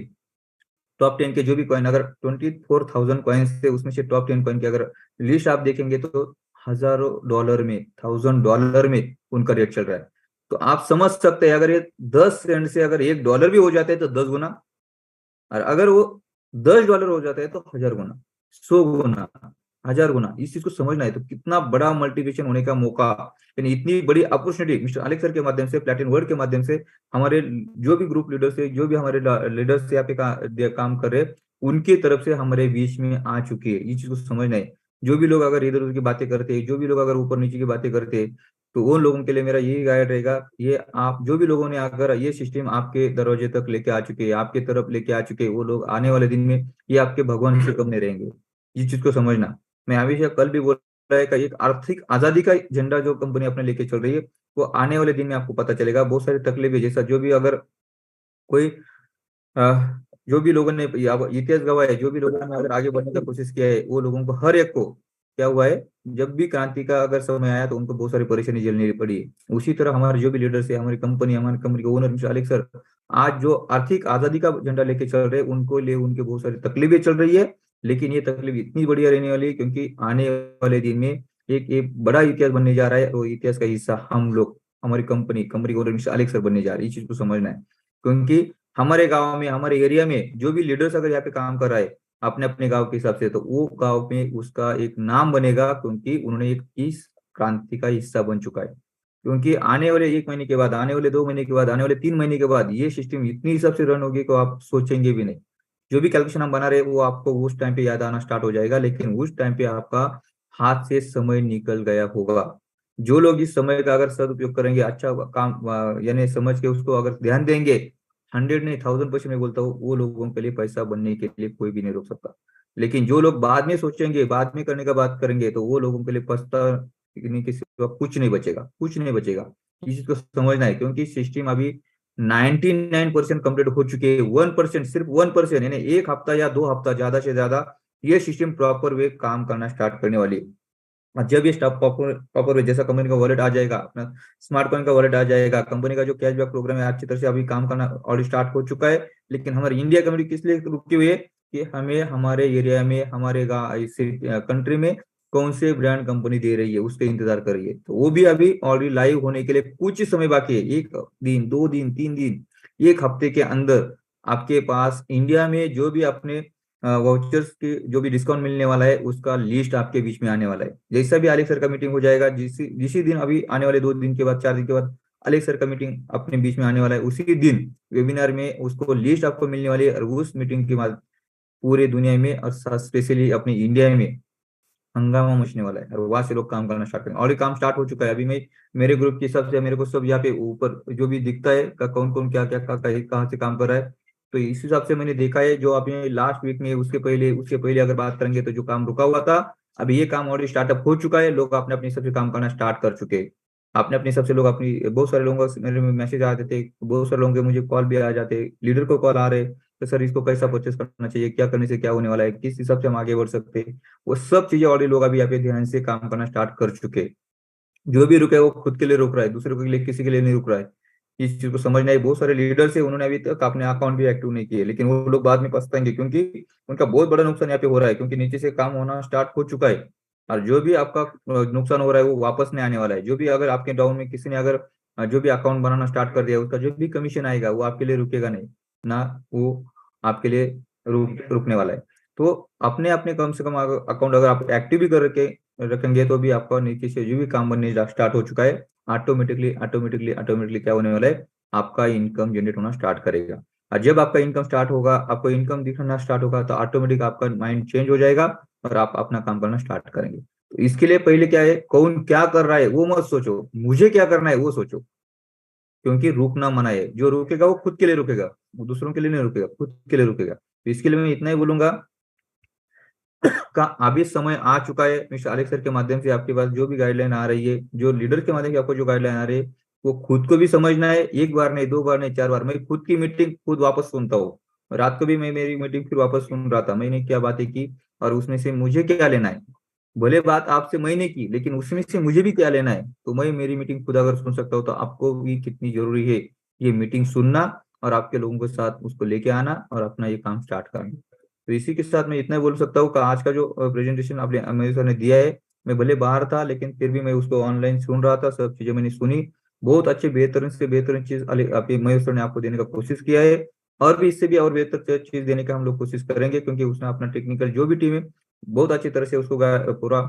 टॉप 10 के जो भी कॉइन, अगर 24,000 कॉइन से उसमें से टॉप 10 कॉइन की अगर लिस्ट आप देखेंगे तो हजारों डॉलर में, $1000 में उनका रेट चल रहा है। तो आप समझ सकते हैं अगर ये 10 सेंट से अगर $1 भी हो जाते हैं तो 10 गुना, और अगर वो $10 हो जाता है तो 1000 गुना, 100 गुना, 1000 गुना। इस चीज को समझना है। तो कितना बड़ा मल्टीप्लिकेशन होने का मौका, यानी इतनी बड़ी अपॉर्चुनिटी मिस्टर अलेक्स सर के माध्यम से, प्लेटिन वर्ल्ड के माध्यम से, हमारे जो भी ग्रुप लीडर्स है, जो भी हमारे लीडर्स यहाँ पे काम कर रहे हैं, उनकी तरफ से हमारे बीच में आ चुकी है। इस चीज को समझना है। जो भी लोग अगर इधर उधर की बातें करते हैं, जो भी लोग अगर ऊपर नीचे की बातें करते हैं, तो वो लोगों के लिए मेरा यही गाइड रहेगा, ये आप जो भी लोगों ने अगर ये सिस्टम आपके दरवाजे तक लेके आ चुके हैं, आपके तरफ लेके आ चुके हैं, वो लोग आने वाले दिन में ये आपके भगवान से कम नहीं रहेंगे। इस चीज को समझना। मैं हमेशा कल भी बोल रहा है कि एक आर्थिक आजादी का झंडा जो कंपनी अपने लेके चल रही है, वो आने वाले दिन में आपको पता चलेगा। बहुत सारी तकलीफें, जैसा जो भी अगर कोई जो भी लोगों ने इतिहास गवाह है, जो भी लोगों ने अगर आगे बढ़ने का कोशिश किया है, वो लोगों को हर एक को क्या हुआ है, जब भी क्रांति का अगर समय आया तो उनको बहुत सारी परेशानी झेलनी पड़ी है। उसी तरह हमारे जो भी लीडर्स है, हमारी कंपनी के ओनर मिस्टर अलेक्स सर आज जो आर्थिक आजादी का झंडा लेके चल रहे हैं, उनको लिए उनके बहुत सारी तकलीफें चल रही है, लेकिन ये तकलीफ इतनी बढ़िया रहने वाली है क्योंकि आने वाले दिन में एक बड़ा इतिहास बनने जा रहा है, और इतिहास का हिस्सा हम लोग, हमारी कंपनी के ओनर मिस्टर अलेक्स सर बनने जा रही है। इस चीज को समझना है। क्योंकि हमारे गांव में, हमारे एरिया में जो भी लीडर्स अगर यहाँ पे काम कर रहा है अपने अपने गांव के हिसाब से, तो वो गांव में उसका एक नाम बनेगा, क्योंकि उन्होंने एक इस क्रांति का हिस्सा बन चुका है। क्योंकि आने वाले 1 महीने के बाद, आने वाले 2 महीने के बाद, आने वाले 3 महीने के बाद ये सिस्टम इतनी हिसाब से रन होगी को आप सोचेंगे भी नहीं। जो भी कैलकुलेशन हम बना रहे हैं वो आपको उस टाइम पे याद आना स्टार्ट हो जाएगा, लेकिन उस टाइम पे आपका हाथ से समय निकल गया होगा। जो लोग इस समय का अगर सदुपयोग करेंगे, अच्छा काम यानी समझ के उसको अगर ध्यान देंगे, 100 नहीं, 1000% मैं बोलता हूँ, वो लोगों के लिए पैसा बनने के लिए कोई भी नहीं रोक सकता। लेकिन जो लोग बाद में सोचेंगे, बाद में करने का बात करेंगे, तो वो लोगों के लिए पछताने के सिवा कुछ नहीं बचेगा, कुछ नहीं बचेगा। इस चीज को समझना है। क्योंकि सिस्टम अभी 99% कंप्लीट हो चुके हैं। 1%, सिर्फ 1%, यानी 1 हफ्ता या 2 हफ्ता ज्यादा से ज्यादा ये सिस्टम प्रॉपर वे काम करना स्टार्ट करने वाली है। और जब ये स्टॉक प्रॉपर जैसा कंपनी का वॉलेट आ जाएगा, अपना स्मार्ट कॉइन का वॉलेट आ जाएगा, कंपनी का जो कैशबैक प्रोग्राम है अच्छी तरह से अभी काम करना और स्टार्ट हो चुका है। लेकिन हमारी इंडिया कम्युनिटी किस लिए रुकी हुई है कि हमें हमारे एरिया में, हमारे कंट्री में कौन से ब्रांड कंपनी दे रही है उसके इंतजार कर रही है। तो वो भी अभी ऑलरेडी लाइव होने के लिए कुछ समय बाकी है। 1 दिन, 2 दिन, 3 दिन, 1 हफ्ते के अंदर आपके पास इंडिया में जो भी अपने वाउचर्स के जो भी डिस्काउंट मिलने वाला है उसका लिस्ट आपके बीच में आने वाला है। जैसा भी अलेक्स सर का मीटिंग हो जाएगा, जिसी दिन, अभी आने वाले 2 दिन के बाद, 4 दिन के बाद अलेक्स सर का मीटिंग अपने बीच में आने वाला है, उसी दिन वेबिनार में उसको लिस्ट आपको मिलने वाली है। और उस मीटिंग के बाद पूरे दुनिया में और स्पेशली अपने इंडिया में हंगामा मचने वाला है, और वहां से लोग काम करना स्टार्ट करेंगे। और ये काम स्टार्ट हो चुका है। अभी मैं मेरे ग्रुप के हिसाब से मेरे को सब यहाँ पे ऊपर जो भी दिखता है कौन कौन क्या क्या कहाँ से काम कर रहा है, तो इस हिसाब से मैंने देखा है। जो अभी लास्ट वीक में उसके पहले अगर बात करेंगे तो जो काम रुका हुआ था, अभी ये काम ऑलरेडी स्टार्टअप हो चुका है। लोग अपने अपने हिसाब से काम करना स्टार्ट कर चुके हैं। अपने अपने हिसाब से लोग अपनी, बहुत सारे लोगों का मेरे में मैसेज आते थे, बहुत सारे लोगों के मुझे कॉल भी आ जाते, लीडर को कॉल आ रहे तो सर इसको कैसा परचेस करना चाहिए, क्या करने से क्या होने वाला है, किस हिसाब से हम आगे बढ़ सकते हैं। वो सब चीजें ऑलरेडी लोग अभी यहाँ पे ध्यान से काम करना स्टार्ट कर चुके हैं। जो भी रुका है वो खुद के लिए रुक रहा है, दूसरे के लिए किसी के लिए नहीं रुक रहा है। इस चीज को समझना है। बहुत सारे लीडर्स है, उन्होंने अभी तक अपने अकाउंट भी एक्टिव नहीं किए, लेकिन वो लोग बाद में पछताएंगे, क्योंकि उनका बहुत बड़ा नुकसान यहाँ पे हो रहा है, क्योंकि नीचे से काम होना स्टार्ट हो चुका है। और जो भी आपका नुकसान हो रहा है वो वापस नहीं आने वाला है। जो भी अगर आपके डाउन में किसी ने अगर जो भी अकाउंट बनाना स्टार्ट कर दिया, उसका जो भी कमीशन आएगा वो आपके लिए रुकेगा नहीं ना, वो आपके लिए रुकने वाला है। तो अपने अपने कम से कम अकाउंट अगर आप एक्टिव भी करके रखेंगे तो भी आपका नीचे से जो भी काम बनने स्टार्ट हो चुका है, ऑटोमेटिकली ऑटोमेटिकली ऑटोमेटिकली क्या होने वाला है, आपका इनकम जनरेट होना स्टार्ट करेगा। और जब आपका इनकम स्टार्ट होगा, आपको इनकम दिखना स्टार्ट होगा, तो ऑटोमेटिक आपका माइंड चेंज हो जाएगा और आप अपना काम करना स्टार्ट करेंगे। तो इसके लिए पहले क्या है, कौन क्या कर रहा है वो मत सोचो, मुझे क्या करना है वो सोचो। क्योंकि रुकना मना है। जो रुकेगा वो खुद के लिए रुकेगा, वो दूसरों के लिए नहीं रुकेगा, खुद के लिए रुकेगा। तो इसके लिए मैं इतना ही बोलूंगा का अभी समय आ चुका है। मिस्टर अलेक्स सर के माध्यम से आपके पास जो भी गाइडलाइन आ रही है, जो लीडर के माध्यम से आपको जो गाइडलाइन आ रही है, वो खुद को भी समझना है। एक बार नहीं, दो बार नहीं, चार बार। मैं खुद की मीटिंग खुद वापस सुनता हूँ। रात को भी मैं मेरी मीटिंग फिर वापस सुन रहा था, मैंने क्या बातें की और उसमें से मुझे क्या लेना है। भले बात आपसे मैंने की, लेकिन उसमें से मुझे भी क्या लेना है। तो मैं मेरी मीटिंग खुद अगर सुन सकता हूँ, तो आपको भी कितनी जरूरी है ये मीटिंग सुनना और आपके लोगों के साथ उसको लेके आना और अपना ये काम स्टार्ट करना। तो इसी के साथ मैं इतना ही बोल सकता हूँ कि आज का जो प्रेजेंटेशन आपने मेरे सर ने दिया है, मैं भले बाहर था लेकिन फिर भी मैं उसको ऑनलाइन सुन रहा था, सब चीजें मैंने सुनी। बहुत अच्छे बेहतरीन से बेहतरीन चीज आपके मयूर सर ने आपको देने का कोशिश किया है। और भी इससे भी और बेहतर चीज देने का हम लोग कोशिश करेंगे, क्योंकि उसने अपना टेक्निकल जो भी टीम है बहुत अच्छी तरह से उसको पूरा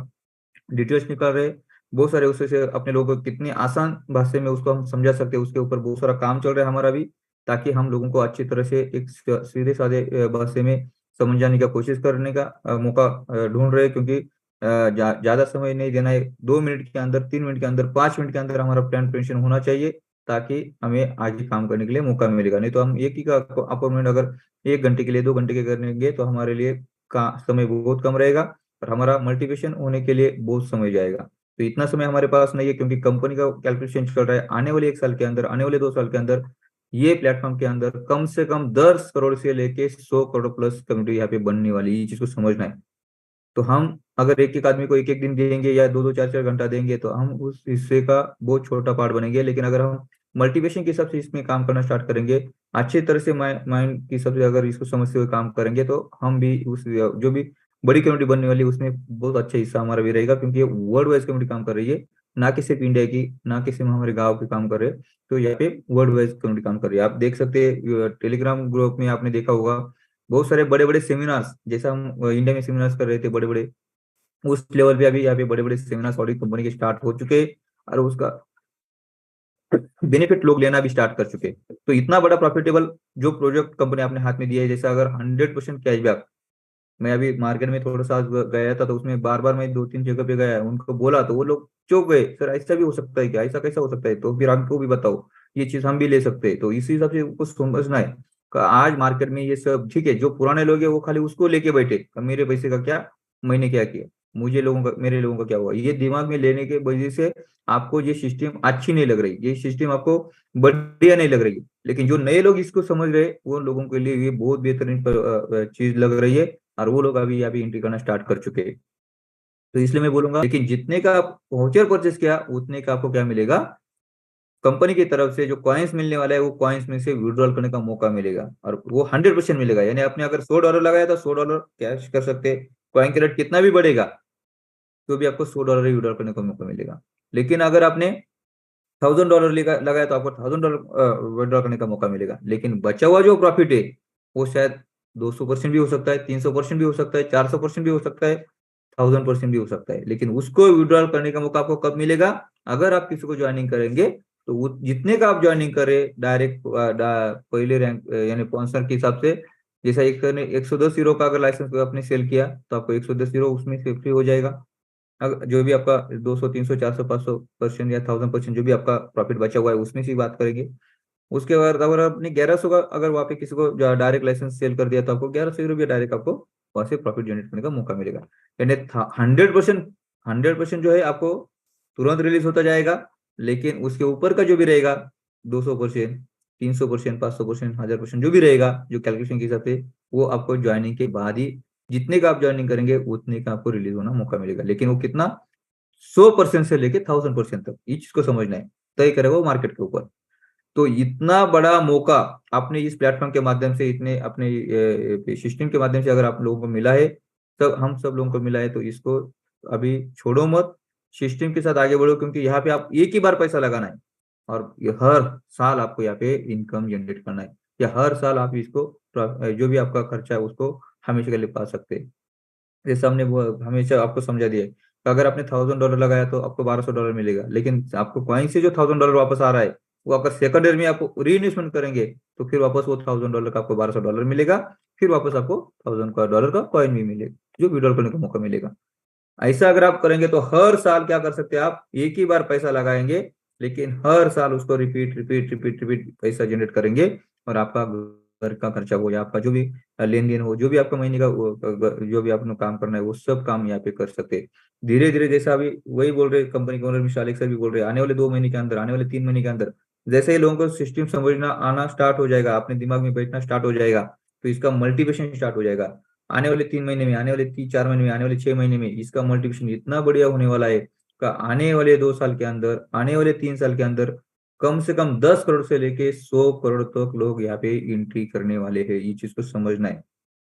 डिटेल्स निकाल रहे हैं। बहुत सारे उससे से अपने लोगों को कितनी आसान भाषा में उसको हम समझा सकते हैं, उसके ऊपर बहुत सारा काम चल रहा है हमारा भी, ताकि हम लोगों को अच्छी तरह से एक सीधे साधे भाषा में समझाने का कोशिश करने का मौका ढूंढ रहे हैं। क्योंकि ज्यादा समय नहीं देना है। 2 मिनट के अंदर, 3 मिनट के अंदर, 5 मिनट के अंदर हमारा प्लान प्रेजेंटेशन होना चाहिए, ताकि हमें आगे काम करने के लिए मौका मिलेगा। नहीं तो हम एक ही का अपॉइंटमेंट अगर 1 घंटे के लिए, 2 घंटे के करेंगे तो हमारे लिए का समय बहुत कम रहेगा और हमारा मल्टीप्लिकेशन होने के लिए बहुत समय जाएगा। तो इतना समय हमारे पास नहीं है, क्योंकि कंपनी का कैलकुलेशन चल रहा है आने वाले 1 साल के अंदर, आने वाले 2 साल के अंदर ये प्लेटफॉर्म के अंदर कम से कम 10 करोड़ से लेके 100 करोड़ प्लस कम्युनिटी यहाँ पे बनने वाली है। ये चीज को समझना है। तो हम अगर एक एक आदमी को एक एक दिन देंगे या दो दो चार चार घंटा देंगे, तो हम उस हिस्से का बहुत छोटा पार्ट बनेंगे। लेकिन अगर हम मोटिवेशन के हिसाब से इसमें काम करना स्टार्ट करेंगे, अच्छी तरह से माइंड की हिसाब से अगर इसको समझते हुए काम करेंगे, तो हम भी उस जो भी बड़ी कम्युनिटी बनने वाली है उसमें बहुत अच्छा हिस्सा हमारा भी रहेगा। क्योंकि ये वर्ल्ड वाइज कम्युनिटी काम कर रही है, ना कि सिर्फ इंडिया की, ना कि सिर्फ हमारे गाँव के काम कर रहे हैं। तो यहाँ पे वर्ल्ड वाइज कम्युनिटी काम कर रही है। आप देख सकते हैं टेलीग्राम ग्रुप में आपने देखा होगा बहुत सारे बड़े बड़े सेमिनार्स, जैसा हम इंडिया में सेमिनार्स कर रहे थे बड़े बड़े, उस लेवल पे अभी यहाँ पे बड़े बड़े सेमिनार्स ऑडिट कंपनी के स्टार्ट हो चुके हैं और उसका बेनिफिट लोग लेना भी स्टार्ट कर चुके हैं। तो इतना बड़ा प्रॉफिटेबल जो प्रोजेक्ट कंपनी अपने हाथ में दिया है, जैसा अगर 100% कैशबैक, मैं अभी मार्केट में थोड़ा सा गया था तो उसमें बार बार मैं 2-3 जगह पे गया, उनको बोला तो वो लोग चौंक गए, सर ऐसा भी हो सकता है क्या, ऐसा कैसा हो सकता है, तो फिर आपको भी बताओ ये चीज हम भी ले सकते हैं। तो इसी हिसाब से उनको समझना है कि आज मार्केट में ये सब ठीक है। जो पुराने लोग हैं वो खाली उसको लेके बैठे कि मेरे पैसे का क्या, मैंने क्या किया, मुझे लोगों का, मेरे लोगों का क्या हुआ, ये दिमाग में लेने के वजह से आपको ये सिस्टम अच्छी नहीं लग रही, ये सिस्टम आपको बढ़िया नहीं लग रही है। लेकिन जो नए लोग इसको समझ रहे हैं वो लोगों के लिए ये बहुत बेहतरीन चीज लग रही है, और वो लोग अभी अभी एंट्री करना स्टार्ट कर चुके हैं। तो इसलिए मैं बोलूंगा, लेकिन जितने का आप वाउचर परचेस किया उतने का आपको क्या मिलेगा, कंपनी की तरफ से जो कॉइन्स मिलने वाला है वो कॉइन्स में से विड्रॉल करने का मौका मिलेगा, और वो 100% मिलेगा। यानी आपने अगर $100 लगाया तो $100 कैश कर सकते हैं। कॉइन का रेट कितना भी बढ़ेगा तो भी आपको $100 ही विड्रॉल करने का मौका मिलेगा। लेकिन अगर आपने $1000 लगाया तो आपको $1000 विड्रॉ करने का मौका मिलेगा। लेकिन बचा हुआ जो प्रॉफिट है वो शायद 200% भी हो सकता है, 300% भी हो सकता है, 400% भी हो सकता है, 1000% भी हो सकता है। लेकिन उसको विड्रॉल करने का मौका आपको कब मिलेगा, अगर आप किसी को ज्वाइनिंग करेंगे तो वो जितने का आप ज्वाइनिंग करें डायरेक्ट पहले रैंक यानी स्पॉन्सर के हिसाब से, जैसा एक ने 110 यूरो का अगर लाइसेंस आपने सेल किया तो आपको 110 यूरो उसमें से फ्री हो जाएगा। अगर जो भी आपका 200 300 400 500% या 1000% जो भी आपका प्रॉफिट बचा हुआ है उसमें से ही बात करेंगे। उसके बाद अगर आपने 1100 का अगर वहाँ पे किसी को डायरेक्ट लाइसेंस सेल कर दिया तो आपको 1100 रुपया डायरेक्ट आपको वहां से प्रॉफिट जनरेट करने का मौका मिलेगा। यानी 100% जो है आपको तुरंत रिलीज होता जाएगा, लेकिन उसके ऊपर का जो भी रहेगा 200%, 300%, 500%, 1000% जो भी रहेगा जो कैलकुलेशन के हिसाब से, वो आपको ज्वाइनिंग के बाद ही जितने का आप ज्वाइनिंग करेंगे उतने का आपको रिलीज होना मौका मिलेगा। लेकिन वो कितना, 100% से लेके 1000% तक, ये चीज को समझना है, तय करेगा वो मार्केट के ऊपर। तो इतना बड़ा मौका आपने इस प्लेटफॉर्म के माध्यम से, इतने अपने सिस्टम के माध्यम से अगर आप लोगों को मिला है, तब हम सब लोगों को मिला है, तो इसको अभी छोड़ो मत, सिस्टम के साथ आगे बढ़ो, क्योंकि यहाँ पे आप एक ही बार पैसा लगाना है और ये हर साल आपको यहाँ पे इनकम जनरेट करना है, या हर साल आप इसको जो भी आपका खर्चा है उसको हमेशा के लिए पा सकते हैं। जैसे हमने वो हमेशा आपको समझा दिया है कि अगर आपने $1000 लगाया तो आपको $1200 मिलेगा, लेकिन आपको कॉइन से जो $1000 वापस आ रहा है, वो अगर सेकंड ईयर में आपको री इन्वेस्टमेंट करेंगे तो फिर वापस वो $1000 का आपको $1200 मिलेगा, फिर वापस आपको $1000 का कॉइन भी मिलेगा, जो विड्रॉल करने का मौका मिलेगा। ऐसा अगर आप करेंगे तो हर साल क्या कर सकते हैं, आप एक ही बार पैसा लगाएंगे, लेकिन हर साल उसको रिपीट रिपीट रिपीट रिपीट पैसा जनरेट करेंगे, और आपका घर का खर्चा हो या आपका जो भी लेन देन हो, जो भी आपका महीने का जो भी आपने काम करना है, वो सब काम यहाँ पे कर सकते हैं। धीरे धीरे, जैसा अभी वही बोल रहे कंपनी के ओनर मिस्टर अलेक्स सर भी बोल रहे हैं, आने वाले 2 महीने के अंदर, आने वाले 3 महीने के अंदर, जैसे ही लोगों को सिस्टम समझना आना स्टार्ट हो जाएगा, अपने दिमाग में बैठना स्टार्ट हो जाएगा, तो इसका मल्टीप्लिकेशन स्टार्ट हो जाएगा। आने वाले 3 महीने में, आने वाले 3 4 महीने में, आने वाले 6 महीने में इसका मल्टीप्लिकेशन इतना बढ़िया होने वाला है का आने वाले 2 साल के अंदर, आने वाले 3 साल के अंदर कम से कम 10 करोड़ से लेके 100 करोड़ तक लोग यहाँ पे एंट्री करने वाले हैं। ये चीज को समझना है।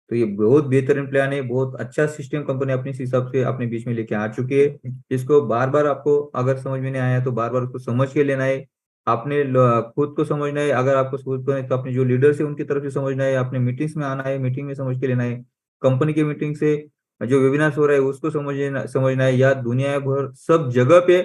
तो ये बहुत बेहतरीन प्लान है, बहुत अच्छा सिस्टम कंपनी अपने हिसाब से अपने बीच में लेके आ चुकी है। इसको बार बार आपको अगर समझ में नहीं आया तो बार बार उसको समझ के लेना है, अपने खुद को समझना है। अगर आपको खुद को नहीं तो अपने जो लीडर्स है उनकी तरफ से समझना है, अपने मीटिंग्स में आना है, मीटिंग में समझ के लेना है, कंपनी की मीटिंग से जो वेबिनार हो रहा है उसको समझना समझना है, या दुनिया भर सब जगह पे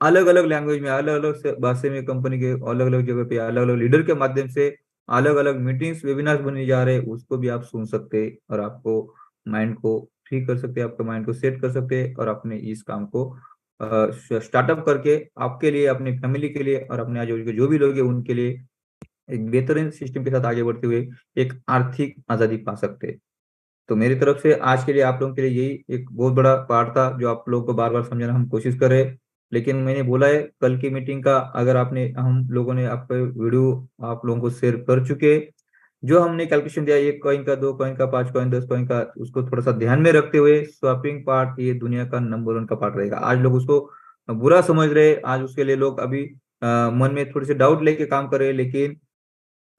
अलग अलग लैंग्वेज में, अलग अलग भाषा में, कंपनी के अलग अलग जगह पे अलग अलग लीडर के माध्यम से अलग अलग मीटिंग्स वेबिनार बनने जा रहे हैं, उसको भी आप सुन सकते हैं और आपको माइंड को ठीक कर सकते हैं, आपके माइंड को सेट कर सकते हैं, और अपने इस काम को स्टार्टअप करके आपके लिए, अपनी फैमिली के लिए और अपने आजू बाजू के जो भी लोग हैं उनके लिए एक बेहतरीन सिस्टम के साथ आगे बढ़ते हुए एक आर्थिक आजादी पा सकते हैं। तो मेरी तरफ से आज के लिए आप लोगों के लिए यही एक बहुत बड़ा पार्ट था जो आप लोगों को बार बार समझाना हम कोशिश कर रहे हैं। लेकिन मैंने बोला है कल की मीटिंग का अगर आपने, हम लोगों ने आपका वीडियो आप लोगों को शेयर कर चुके हैं, जो हमने कैलकुलेशन दिया 1 कॉइन का, 2 कॉइन का, 5 कॉइन, 10 कॉइन का, उसको थोड़ा सा ध्यान में रखते हुए स्वैपिंग पार्ट ये दुनिया का नंबर 1 का पार्ट रहेगा। आज लोग उसको बुरा समझ रहे, आज उसके लिए लोग अभी मन में थोड़े से डाउट लेके काम कर रहे हैं, लेकिन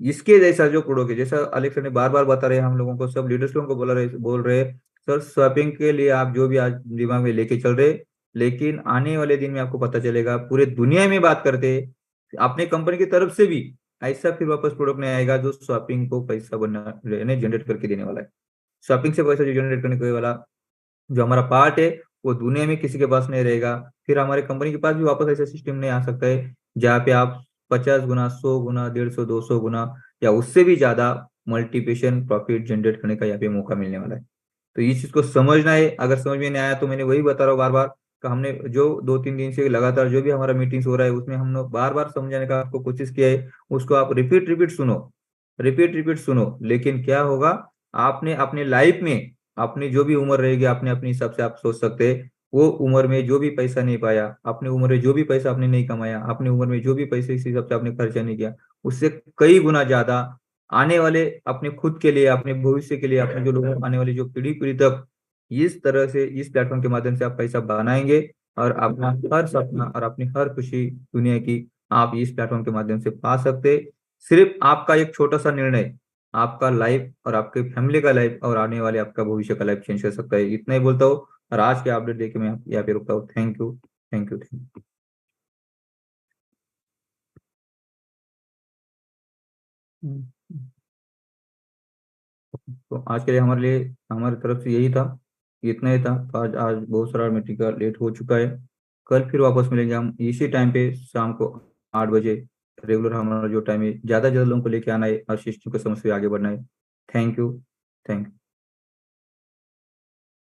इसके जैसा जो करोगे, जैसा अलेक्स ने बार बार बता रहे हैं हम लोगों को, सब लीडर्स लोगों को बोल रहे सर स्वैपिंग के लिए आप जो भी आज दिमाग में लेके चल रहे, लेकिन आने वाले दिन में आपको पता चलेगा पूरे दुनिया में बात करते अपने कंपनी की तरफ से भी ऐसा फिर वापस प्रोडक्ट नहीं आएगा जो स्वैपिंग को पैसा बना जनरेट करके देने वाला है। स्वैपिंग से पैसा जो जनरेट करने वाला जो हमारा पार्ट है वो दुनिया में किसी के पास नहीं रहेगा। फिर हमारे कंपनी के पास भी वापस ऐसा सिस्टम नहीं आ सकता है जहाँ पे आप 50 गुना, 100 गुना, 150, 200 गुना या उससे भी ज्यादा मल्टीप्लिकेशन प्रॉफिट जनरेट करने का यहाँ पे मौका मिलने वाला है। तो इस चीज को समझना है। अगर समझ में नहीं आया तो मैंने वही बता रहा हूँ बार बार कि हमने जो 2 3 दिन से लगातार जो भी हमारा मीटिंग्स हो रहा है उसमें हमने बार बार समझाने का आपको कोशिश किया है, उसको आप रिपीट रिपीट सुनो, रिपीट रिपीट सुनो। लेकिन क्या होगा, आपने अपने लाइफ में अपनी जो भी उम्र रहेगी, आपने अपने हिसाब से आप सोच सकते हैं, वो उम्र में जो भी पैसा नहीं पाया, अपनी उम्र में जो भी पैसा आपने नहीं कमाया, अपनी उम्र में जो भी पैसे इस हिसाब से आपने खर्चा नहीं किया, उससे कई गुना ज्यादा आने वाले अपने खुद के लिए, अपने भविष्य के लिए, अपने जो लोग आने वाली जो पीढ़ी पीढ़ी तक इस तरह से इस प्लेटफॉर्म के माध्यम से आप पैसा बनाएंगे, और अपना हर सपना और अपनी हर खुशी दुनिया की आप इस प्लेटफॉर्म के माध्यम से पा सकते। सिर्फ आपका एक छोटा सा निर्णय आपका लाइफ और आपके फैमिली का लाइफ और आने वाले आपका भविष्य का लाइफ चेंज कर सकता है। इतना ही बोलता हूँ और आज के अपडेट देके मैं यहाँ पे रुकता हूँ। Thank you, thank you, thank you. तो आज के लिए हमारे लिए हमारी तरफ से यही था, इतना ही था। तो आज आज बहुत सारा मीटिंग का लेट हो चुका है। कल फिर वापस मिलेंगे हम इसी टाइम पे शाम को 8 बजे। रेगुलर हमारा जो टाइम है, ज्यादा से ज्यादा लोगों को लेके आना है और सिस्टम को समझ के आगे बढ़ना है। Thank you, thank you.